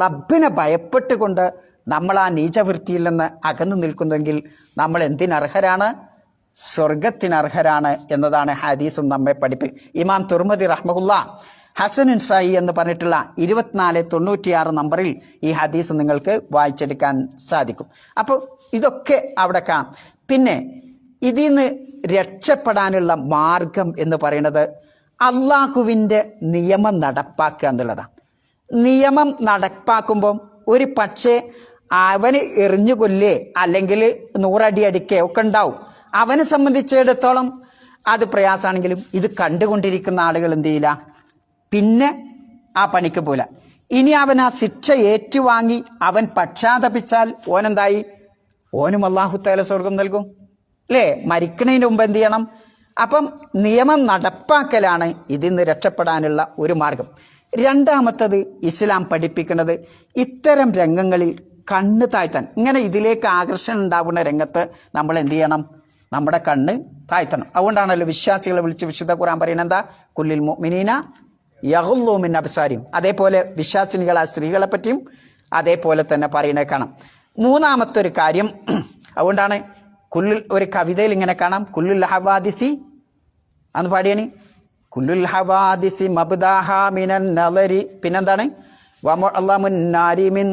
റബ്ബിനെ ഭയപ്പെട്ടുകൊണ്ട് നമ്മൾ ആ നീചവൃത്തിയിൽ നിന്ന് അകന്നു നിൽക്കുന്നുവെങ്കിൽ നമ്മൾ എന്തിനർഹരാണ്? സ്വർഗത്തിനർഹരാണ് എന്നതാണ് ഹദീസും നമ്മെ പഠിപ്പിക്കും. ഇമാം തുർമദി റഹ്മഹുല്ലാ ഹസനുൻ സഹി എന്ന് പറഞ്ഞിട്ടുള്ള 2496 നമ്പറിൽ ഈ ഹദീസ് നിങ്ങൾക്ക് വായിച്ചെടുക്കാൻ സാധിക്കും. അപ്പോൾ ഇതൊക്കെ അവിടെ കാണാം. പിന്നെ ഇതിൽ നിന്ന് രക്ഷപ്പെടാനുള്ള മാർഗം എന്ന് പറയുന്നത് അള്ളാഹുവിൻ്റെ നിയമം നടപ്പാക്കുക എന്നുള്ളതാണ്. നിയമം നടപ്പാക്കുമ്പം ഒരു പക്ഷേ അവന് എറിഞ്ഞു കൊല്ലേ അല്ലെങ്കിൽ 100 അടി അടിക്കേ ഒക്കെ ഉണ്ടാവും. അവനെ സംബന്ധിച്ചിടത്തോളം അത് പ്രയാസമാണെങ്കിലും ഇത് കണ്ടുകൊണ്ടിരിക്കുന്ന ആളുകൾ എന്ത് ചെയ്യില്ല, പിന്നെ ആ പണിക്ക് പോല. ഇനി അവൻ ആ ശിക്ഷ ഏറ്റുവാങ്ങി അവൻ പക്ഷാതപിച്ചാൽ ഓനെന്തായി? ഓനും അല്ലാഹു തആല സ്വർഗം നൽകും. അല്ലേ, മരിക്കുന്നതിന് മുമ്പ് എന്ത് ചെയ്യണം? അപ്പം നിയമം നടപ്പാക്കലാണ് ഇതിൽ നിന്ന് രക്ഷപ്പെടാനുള്ള ഒരു മാർഗം. രണ്ടാമത്തത് ഇസ്ലാം പഠിപ്പിക്കുന്നത് ഇത്തരം രംഗങ്ങളിൽ കണ്ണ് താഴ്ത്താൻ. ഇങ്ങനെ ഇതിലേക്ക് ആകർഷണം ഉണ്ടാകുന്ന രംഗത്ത് നമ്മൾ എന്ത് ചെയ്യണം? നമ്മുടെ കണ്ണ് താഴ്ത്തണം. അതുകൊണ്ടാണല്ലോ വിശ്വാസികളെ വിളിച്ച് വിശുദ്ധ ഖുർആൻ പറയുന്നത് എന്താ? കുല്ലിൽ മുഅ്മിനീന യഗ്ളൂ മിൻ അബ്സാരിഹിം. അതേപോലെ വിശ്വാസിനികളായ സ്ത്രീകളെ പറ്റിയും അതേപോലെ തന്നെ പറയുന്നത് കാണാം. മൂന്നാമത്തെ ഒരു കാര്യം, അതുകൊണ്ടാണ് കുല്ലുൽ, ഒരു കവിതയിൽ ഇങ്ങനെ കാണാം, കുല്ലുൽ ഹവാദിസി അന്ന് പാടിയാണ്, കുല്ലുൽ ഹവാദിസി മബ്ദാഹ മിനൻ നളരി, പിന്നെന്താണ്? വമുഅല്ലമുൻ നാരി മിൻ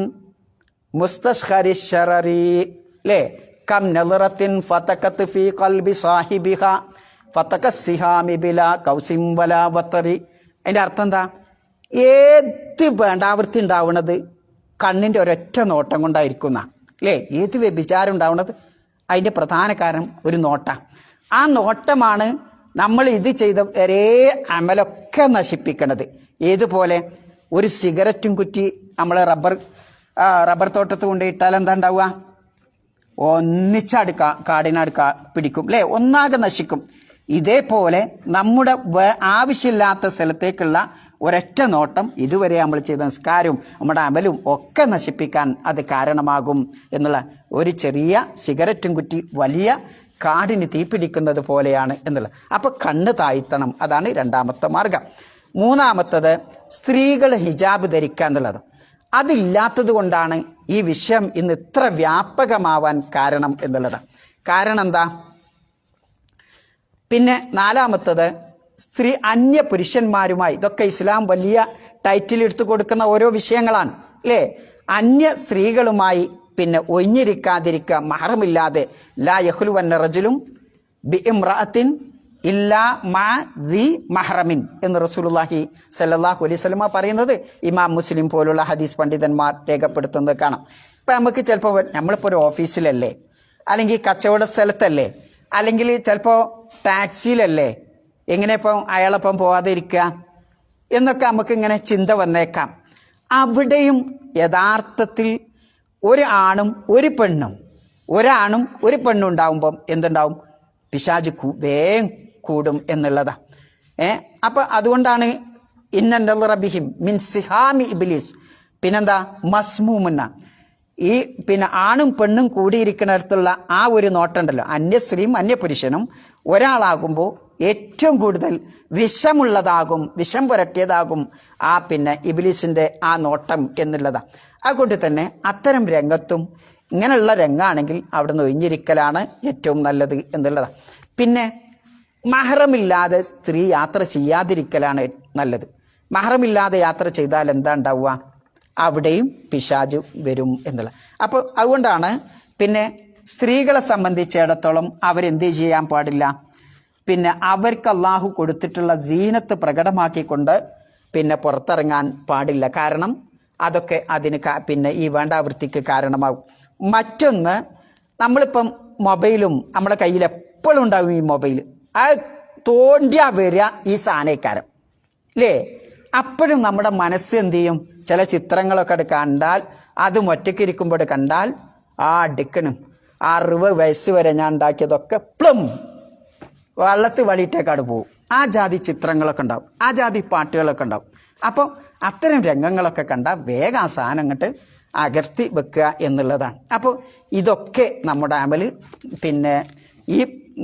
മുസ്തസ്ഖരി ശറരി. അല്ലേ, കം നളറത്തിൻ ഫതഖത് ഫീ ഖൽബി സാഹിബിഹ ഫതഖസ്സിഹാമി ബിലാ കൗസിം വലാ വതറി. അതിൻ്റെ അർത്ഥം എന്താ? ഏത് വേണ്ടാവൃത്തി ഉണ്ടാവുന്നത് കണ്ണിൻ്റെ ഒരൊറ്റ നോട്ടം കൊണ്ടായിരിക്കുന്ന. അല്ലേ, ഏത് വ്യഭിചാരം ഉണ്ടാവുന്നത് അതിൻ്റെ പ്രധാന കാരണം ഒരു നോട്ട. ആ നോട്ടമാണ് നമ്മൾ ഇത് ചെയ്ത ഒരേ അമലൊക്കെ നശിപ്പിക്കണത്. ഏതുപോലെ ഒരു സിഗരറ്റും കുറ്റി നമ്മൾ റബ്ബർ തോട്ടത്ത് കൊണ്ടുപോയിട്ടാൽ എന്താ ഉണ്ടാവുക? ഒന്നിച്ചാട് കാടിനാട് പിടിക്കും. അല്ലേ, ഒന്നാകെ നശിക്കും. ഇതേപോലെ നമ്മുടെ ആവശ്യമില്ലാത്ത സ്ഥലത്തേക്കുള്ള ഒരൊറ്റ നോട്ടം ഇതുവരെ നമ്മൾ ചെയ്ത നിസ്കാരവും നമ്മുടെ അമലും ഒക്കെ നശിപ്പിക്കാൻ അത് കാരണമാകും എന്നുള്ള ഒരു ചെറിയ സിഗരറ്റും കുറ്റി വലിയ കാടിന് തീപിടിക്കുന്നത് പോലെയാണ് എന്നുള്ളത്. അപ്പോൾ കണ്ണ് താഴ്ത്തണം, അതാണ് രണ്ടാമത്തെ മാർഗം. മൂന്നാമത്തത് സ്ത്രീകൾ ഹിജാബ് ധരിക്കുക എന്നുള്ളത്. അതില്ലാത്തത് കൊണ്ടാണ് ഈ വിഷയം ഇന്ന് ഇത്ര വ്യാപകമാവാൻ കാരണം എന്നുള്ളത്. കാരണം എന്താ? പിന്നെ നാലാമത്തത് സ്ത്രീ അന്യ പുരുഷന്മാരുമായി, ഇതൊക്കെ ഇസ്ലാം വലിയ ടൈറ്റിൽ എടുത്തു കൊടുക്കുന്ന ഓരോ വിഷയങ്ങളാണ്. അല്ലേ, അന്യ സ്ത്രീകളുമായി പിന്നെ ഒഴിഞ്ഞിരിക്കാതിരിക്കുക, മഹറമില്ലാതെ. ലാ യഖ്ലുവന്ന റജുലും ബി ഇംറഅത്തിൻ ഇല്ലാ മാ ദി മഹ്റമിൻ എന്ന് റസൂലുള്ളാഹി സ്വല്ലല്ലാഹു അലൈഹി വസല്ലമ പറയുന്നത് ഇമാം മുസ്ലിം പോലുള്ള ഹദീസ് പണ്ഡിതന്മാർ രേഖപ്പെടുത്തുന്നത് കാണാം. ഇപ്പം നമുക്ക് ചിലപ്പോൾ നമ്മളിപ്പോൾ ഒരു ഓഫീസിലല്ലേ, അല്ലെങ്കിൽ കച്ചവട സ്ഥലത്തല്ലേ, അല്ലെങ്കിൽ ചിലപ്പോൾ ടാക്സിയിലല്ലേ, എങ്ങനെ ഇപ്പം അയാളൊപ്പം പോവാതെ ഇരിക്കുക എന്നൊക്കെ നമുക്കിങ്ങനെ ചിന്ത വന്നേക്കാം. അവിടെയും യഥാർത്ഥത്തിൽ ഒരു ആണും ഒരു പെണ്ണും ഉണ്ടാകുമ്പം എന്തുണ്ടാവും? പിശാച് വേഗം കൂടും എന്നുള്ളതാ. അപ്പം അതുകൊണ്ടാണ് ഇന്ന റബ്ബിഹിം മിൻ സിഹാമി ഇബ്ലീസ്, പിന്നെന്താ? മസ്മൂമുന്ന. ഈ പിന്നെ ആണും പെണ്ണും കൂടിയിരിക്കുന്നിടത്തുള്ള ആ ഒരു നോട്ടമുണ്ടല്ലോ, അന്യ സ്ത്രീയും അന്യ പുരുഷനും ഒരാളാകുമ്പോൾ ഏറ്റവും കൂടുതൽ വിഷമുള്ളതാകും, വിഷം പുരട്ടിയതാകും ആ പിന്നെ ഇബ്ലീസിൻ്റെ ആ നോട്ടം എന്നുള്ളതാണ്. അതുകൊണ്ട് തന്നെ അത്തരം രംഗത്തും ഇങ്ങനെയുള്ള രംഗമാണെങ്കിൽ അവിടെ നിന്ന് ഒഴിഞ്ഞിരിക്കലാണ് ഏറ്റവും നല്ലത് എന്നുള്ളതാണ്. പിന്നെ മഹറമില്ലാതെ സ്ത്രീ യാത്ര ചെയ്യാതിരിക്കലാണ് നല്ലത്. മഹറമില്ലാതെ യാത്ര ചെയ്താൽ എന്താ ഉണ്ടാവുക? അവിടെയും പിശാച് വരും എന്നുള്ളത്. അപ്പോൾ അതുകൊണ്ടാണ് പിന്നെ സ്ത്രീകളെ സംബന്ധിച്ചിടത്തോളം അവരെന്ത് ചെയ്യാൻ പാടില്ല? പിന്നെ അവർക്ക് അള്ളാഹു കൊടുത്തിട്ടുള്ള സീനത്ത് പ്രകടമാക്കിക്കൊണ്ട് പിന്നെ പുറത്തിറങ്ങാൻ പാടില്ല. കാരണം അതൊക്കെ അതിന് പിന്നെ ഈ വേണ്ടാവൃത്തിക്ക് കാരണമാകും. മറ്റൊന്ന്, നമ്മളിപ്പം മൊബൈലും നമ്മുടെ കയ്യിൽ എപ്പോഴും ഉണ്ടാവും ഈ മൊബൈൽ. അത് തോണ്ടിയാ വരിക ഈ സാധനക്കാരം അല്ലേ? അപ്പോഴും നമ്മുടെ മനസ്സ് എന്ത് ചെയ്യും? ചില ചിത്രങ്ങളൊക്കെ കണ്ടാൽ, അതും ഒറ്റയ്ക്കിരിക്കുമ്പോൾ കണ്ടാൽ അടുക്കനും 60 വയസ്സ് വരെ ഞാൻ ഉണ്ടാക്കിയതൊക്കെ പ്ലും വെള്ളത്തിൽ വളിയിട്ടേക്കാട് പോകും. ആ ജാതി ചിത്രങ്ങളൊക്കെ ഉണ്ടാവും, ആ ജാതി പാട്ടുകളൊക്കെ ഉണ്ടാവും. അപ്പോൾ അത്തരം രംഗങ്ങളൊക്കെ കണ്ടാൽ വേഗം ആ സാധനം അങ്ങോട്ട് അകർത്തി വെക്കുക എന്നുള്ളതാണ്. അപ്പോൾ ഇതൊക്കെ നമ്മുടെ അമല് പിന്നെ ഈ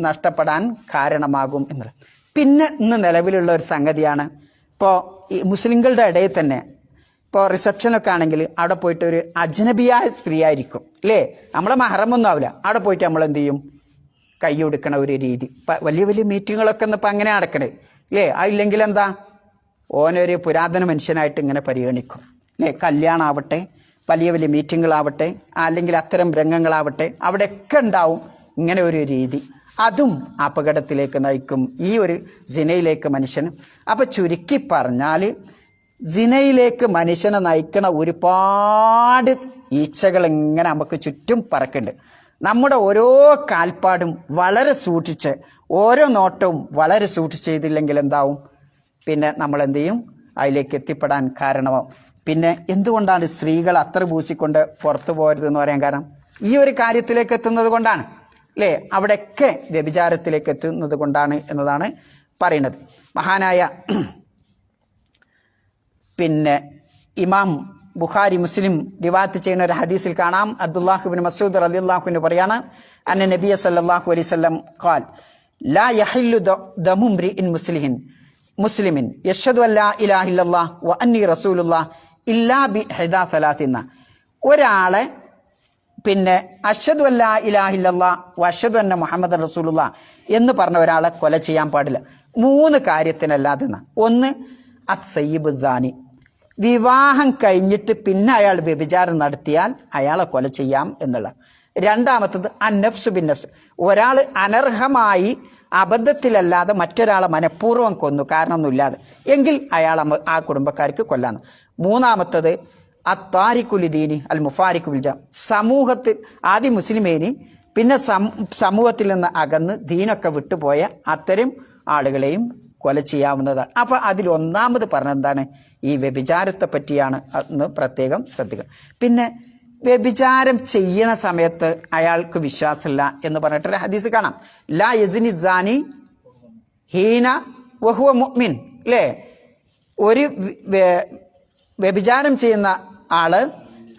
നഷ്ടപ്പെടാൻ കാരണമാകും എന്നുള്ളത്. പിന്നെ ഇന്ന് നിലവിലുള്ള ഒരു സംഗതിയാണ്, ഇപ്പോൾ ഈ മുസ്ലിങ്ങളുടെ ഇടയിൽ തന്നെ ഇപ്പോൾ റിസപ്ഷനൊക്കെ ആണെങ്കിൽ അവിടെ പോയിട്ട് ഒരു അജ്നബിയായ സ്ത്രീ ആയിരിക്കും അല്ലേ, നമ്മളെ മഹറമൊന്നും ആവില്ല, അവിടെ പോയിട്ട് നമ്മൾ എന്ത് ചെയ്യും? കൈ കൊടുക്കണ ഒരു രീതി. ഇപ്പം വലിയ വലിയ മീറ്റിങ്ങുകളൊക്കെ ഇന്നിപ്പോൾ അങ്ങനെ നടക്കണേ അല്ലേ? അതില്ലെങ്കിൽ എന്താ, ഓനൊരു പുരാതന മനുഷ്യനായിട്ട് ഇങ്ങനെ പരിഗണിക്കും അല്ലേ? കല്യാണമാവട്ടെ, വലിയ വലിയ മീറ്റിങ്ങുകളാവട്ടെ, അല്ലെങ്കിൽ അത്തരം രംഗങ്ങളാവട്ടെ, അവിടെയൊക്കെ ഉണ്ടാവും ഇങ്ങനെ ഒരു രീതി. അതും അപകടത്തിലേക്ക് നയിക്കും, ഈ ഒരു സിനയിലേക്ക് മനുഷ്യന്. അപ്പം ചുരുക്കി പറഞ്ഞാൽ സിനയിലേക്ക് മനുഷ്യനെ നയിക്കണ ഒരുപാട് ഈച്ചകൾ ഇങ്ങനെ നമുക്ക് ചുറ്റും പറക്കുന്നുണ്ട്. നമ്മുടെ ഓരോ കാൽപ്പാടും വളരെ സൂക്ഷിച്ച്, ഓരോ നോട്ടവും വളരെ സൂക്ഷിച്ച് ചെയ്തില്ലെങ്കിൽ എന്താവും? പിന്നെ നമ്മൾ എന്ത് ചെയ്യും? അതിലേക്ക് എത്തിപ്പെടാൻ കാരണമാവും. പിന്നെ എന്തുകൊണ്ടാണ് സ്ത്രീകൾ അത്ര പൂശിക്കൊണ്ട് പുറത്തു പോകരുതെന്ന് പറയാൻ കാരണം ഈ ഒരു കാര്യത്തിലേക്ക് എത്തുന്നത് കൊണ്ടാണ് അല്ലേ? അവിടെയൊക്കെ വ്യഭിചാരത്തിലേക്ക് എത്തുന്നത് കൊണ്ടാണ് എന്നതാണ് പറയുന്നത്. മഹാനായ പിന്നെ ഇമാം ബുഖാരി, മുസ്ലിം റിവായത്ത് ചെയ്യുന്ന ഒരു ഹദീസിൽ കാണാം, അബ്ദുല്ലാഹിബ്നു മസ്ഊദ് റളിയല്ലാഹു അൻഹു പറയാണ്, അന്ന നബിയ സല്ലല്ലാഹു അലൈഹി വസല്ലം ഖാൽ ലാ യഹില്ലു ദമു ഇംറിഇൻ മുസ്ലിമിൻ യശ്ഹദു അല്ലാ ഇലാഹ ഇല്ലല്ലാഹ് വ അന്നി റസൂലുള്ളാഹ് ഇല്ലാ ബി ഹിദാ സലാത്തിന. ഒരാളെ പിന്നെ അശ്ഹദു അല്ലാ ഇലാഹ ഇല്ലല്ലാഹ് വ അശ്ഹദു അന്ന മുഹമ്മദൻ റസൂലുള്ളാഹ് എന്ന് പറഞ്ഞ ഒരാളെ കൊല ചെയ്യാൻ പാടില്ല 3 കാര്യത്തിനല്ലാതെ. ഒന്ന് അസ്സയ്യിബുദ്ദാനി, വിവാഹം കഴിഞ്ഞിട്ട് പിന്നെ അയാൾ വ്യഭിചാരം നടത്തിയാൽ അയാളെ കൊല ചെയ്യാം എന്നുള്ള. രണ്ടാമത്തത് അന്നഫ്സു ബിൻ നഫ്സ്, ഒരാൾ അനർഹമായി അബദ്ധത്തിലല്ലാതെ മറ്റൊരാളെ മനഃപൂർവ്വം കൊന്നു, കാരണമൊന്നുമില്ലാതെ, എങ്കിൽ അയാൾ ആ കുടുംബക്കാർക്ക് കൊല്ലാന്ന്. മൂന്നാമത്തത് അത്താരിക്കുലിദീനി അൽ മുഫാരിഖു ബിൽ ജം, സമൂഹത്തിൽ ആദ്യം മുസ്ലിമേനി പിന്നെ സമൂഹത്തിൽ നിന്ന് അകന്ന് ദീനൊക്കെ വിട്ടുപോയ അത്തരം ആളുകളെയും കൊല ചെയ്യാവുന്നതാണ്. അപ്പോൾ അതിൽ ഒന്നാമത് പറഞ്ഞ എന്താണ്? ഈ വ്യഭിചാരത്തെ പറ്റിയാണ് എന്ന് പ്രത്യേകം ശ്രദ്ധിക്കുക. പിന്നെ വ്യഭിചാരം ചെയ്യണ സമയത്ത് അയാൾക്ക് വിശ്വാസമില്ല എന്ന് പറഞ്ഞിട്ടൊരു ഹദീസ് കാണാം, ലാ യസ്നി സാനി ഹീന വഹുവ മുഅ്മിൻ അല്ലേ? ഒരു വ്യഭിചാരം ചെയ്യുന്ന ആള്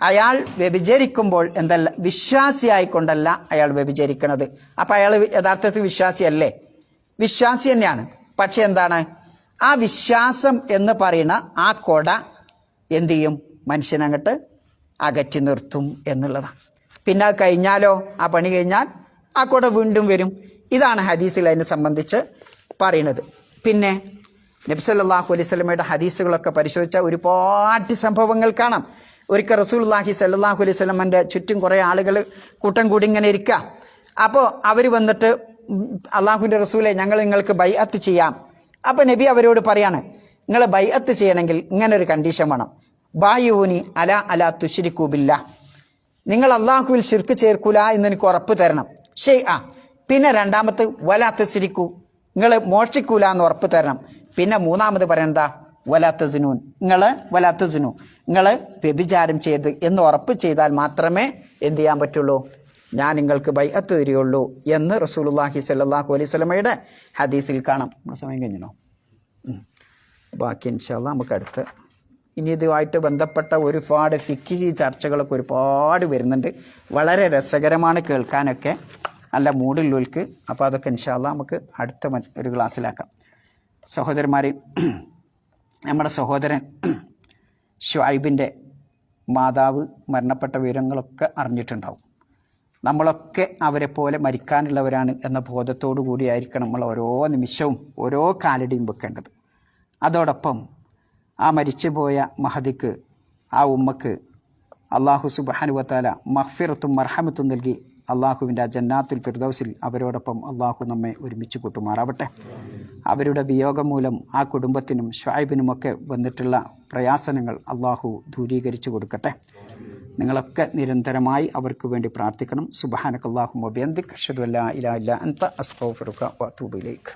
അയാൾ വ്യഭിചരിക്കുമ്പോൾ എന്തല്ല, വിശ്വാസിയായിക്കൊണ്ടല്ല അയാൾ വ്യഭിചരിക്കണത്. അപ്പം അയാൾ യഥാർത്ഥത്തിൽ വിശ്വാസിയല്ലേ? വിശ്വാസി തന്നെയാണ്. പക്ഷെ എന്താണ്, ആ വിശ്വാസം എന്ന് പറയുന്ന ആ കൊട എന്തു ചെയ്യും? മനുഷ്യനങ്ങോട്ട് അകറ്റി നിർത്തും എന്നുള്ളതാണ്. പിന്നെ അത് കഴിഞ്ഞാലോ, ആ പണി കഴിഞ്ഞാൽ ആ കൊട വീണ്ടും വരും. ഇതാണ് ഹദീസിൽ അതിനെ സംബന്ധിച്ച് പറയുന്നത്. പിന്നെ നബി സല്ലല്ലാഹു അലൈഹി വസല്ലമയുടെ ഹദീസുകളൊക്കെ പരിശോധിച്ചാൽ ഒരുപാട് സംഭവങ്ങൾ കാണാം. ഒരിക്കൽ റസൂലുള്ളാഹി സല്ലല്ലാഹു അലൈഹി വസല്ലമൻ്റെ ചുറ്റും കുറേ ആളുകൾ കൂട്ടം കൂടി ഇങ്ങനെ ഇരിക്കുക. അപ്പോൾ അവർ വന്നിട്ട്, അള്ളാഹുവിൻ്റെ റസൂലെ, ഞങ്ങൾ നിങ്ങൾക്ക് ബൈഅത്ത് ചെയ്യാം. അപ്പോൾ നബി അവരോട് പറയാണ്, നിങ്ങൾ ബൈഅത്ത് ചെയ്യണമെങ്കിൽ ഇങ്ങനെ ഒരു കണ്ടീഷൻ വേണം, ബായൂനി അലാ തുശ്രികൂ ബില്ലാഹ്, നിങ്ങൾ അള്ളാഹുവിൽ ശിർക്ക് ചേർക്കൂല എന്ന് എനിക്ക് ഉറപ്പ് തരണം. പിന്നെ രണ്ടാമത്തെ വലാ തസ്രിക്കൂ, നിങ്ങൾ മോഷ്ടിക്കൂല എന്ന് ഉറപ്പ് തരണം. പിന്നെ മൂന്നാമത് പറയണ്ട വലാ തസ്നൂൻ, നിങ്ങൾ വ്യഭിചാരം ചെയ്ത് എന്ന് ഉറപ്പ് ചെയ്താൽ മാത്രമേ എന്ത് ചെയ്യാൻ പറ്റുള്ളൂ, ഞാൻ നിങ്ങൾക്ക് ബൈഅത്ത് തരികയുള്ളൂ എന്ന് റസൂലുള്ളാഹി സ്വല്ലല്ലാഹു അലൈഹി വസല്ലമയുടെ ഹദീസിൽ കാണാം. സമയം കഴിഞ്ഞോ? ബാക്കി ഇൻഷാ അല്ലാഹ് നമുക്ക് അടുത്ത്. ഇനി ഇതുമായിട്ട് ബന്ധപ്പെട്ട ഒരുപാട് ഫിഖ്ഹി ചർച്ചകളൊക്കെ ഒരുപാട് വരുന്നുണ്ട്. വളരെ രസകരമാണ് കേൾക്കാനൊക്കെ, നല്ല മൂടുള്ളവർക്ക്. അപ്പോൾ അതൊക്കെ ഇൻഷാ അല്ലാഹ് നമുക്ക് അടുത്ത ഒരു ക്ലാസ്സിലാക്കാം. സഹോദരന്മാരെ, നമ്മുടെ സഹോദരൻ ഷുഐബിൻ്റെ മാതാവ് മരണപ്പെട്ട വിവരങ്ങളൊക്കെ അറിഞ്ഞിട്ടുണ്ടാവും. നമ്മളൊക്കെ അവരെ പോലെ മരിക്കാനുള്ളവരാണ് എന്ന ബോധത്തോടു കൂടിയായിരിക്കണം നമ്മൾ ഓരോ നിമിഷവും ഓരോ കാലടിയും വെക്കേണ്ടത്. അതോടൊപ്പം ആ മരിച്ചുപോയ മഹദിക്ക്, ആ ഉമ്മക്ക് അള്ളാഹു സുബ്ഹാനഹു വ തആല മഗ്ഫിറത്തും മർഹമത്തും നൽകി അള്ളാഹുവിൻ്റെ ജന്നാത്തുൽ ഫിർദൗസിൽ അവരോടൊപ്പം അള്ളാഹു നമ്മെ ഒരുമിച്ച് കൂട്ടുമാറാവട്ടെ. അവരുടെ വിയോഗം മൂലം ആ കുടുംബത്തിനും ഷുഐബിനുമൊക്കെ വന്നിട്ടുള്ള പ്രയാസനങ്ങൾ അള്ളാഹു ദൂരീകരിച്ചു കൊടുക്കട്ടെ. നിങ്ങളൊക്കെ നിരന്തരമായി അവർക്ക് വേണ്ടി പ്രാർത്ഥിക്കണം. സുബ്ഹാനകല്ലാഹുമ്മ വബിഹംദിക അഷ്ഹദു അല്ലാ ഇലാഹ ഇല്ലാ അൻത അസ്തഗ്ഫിറുക വഅതൂബു ഇലൈക്.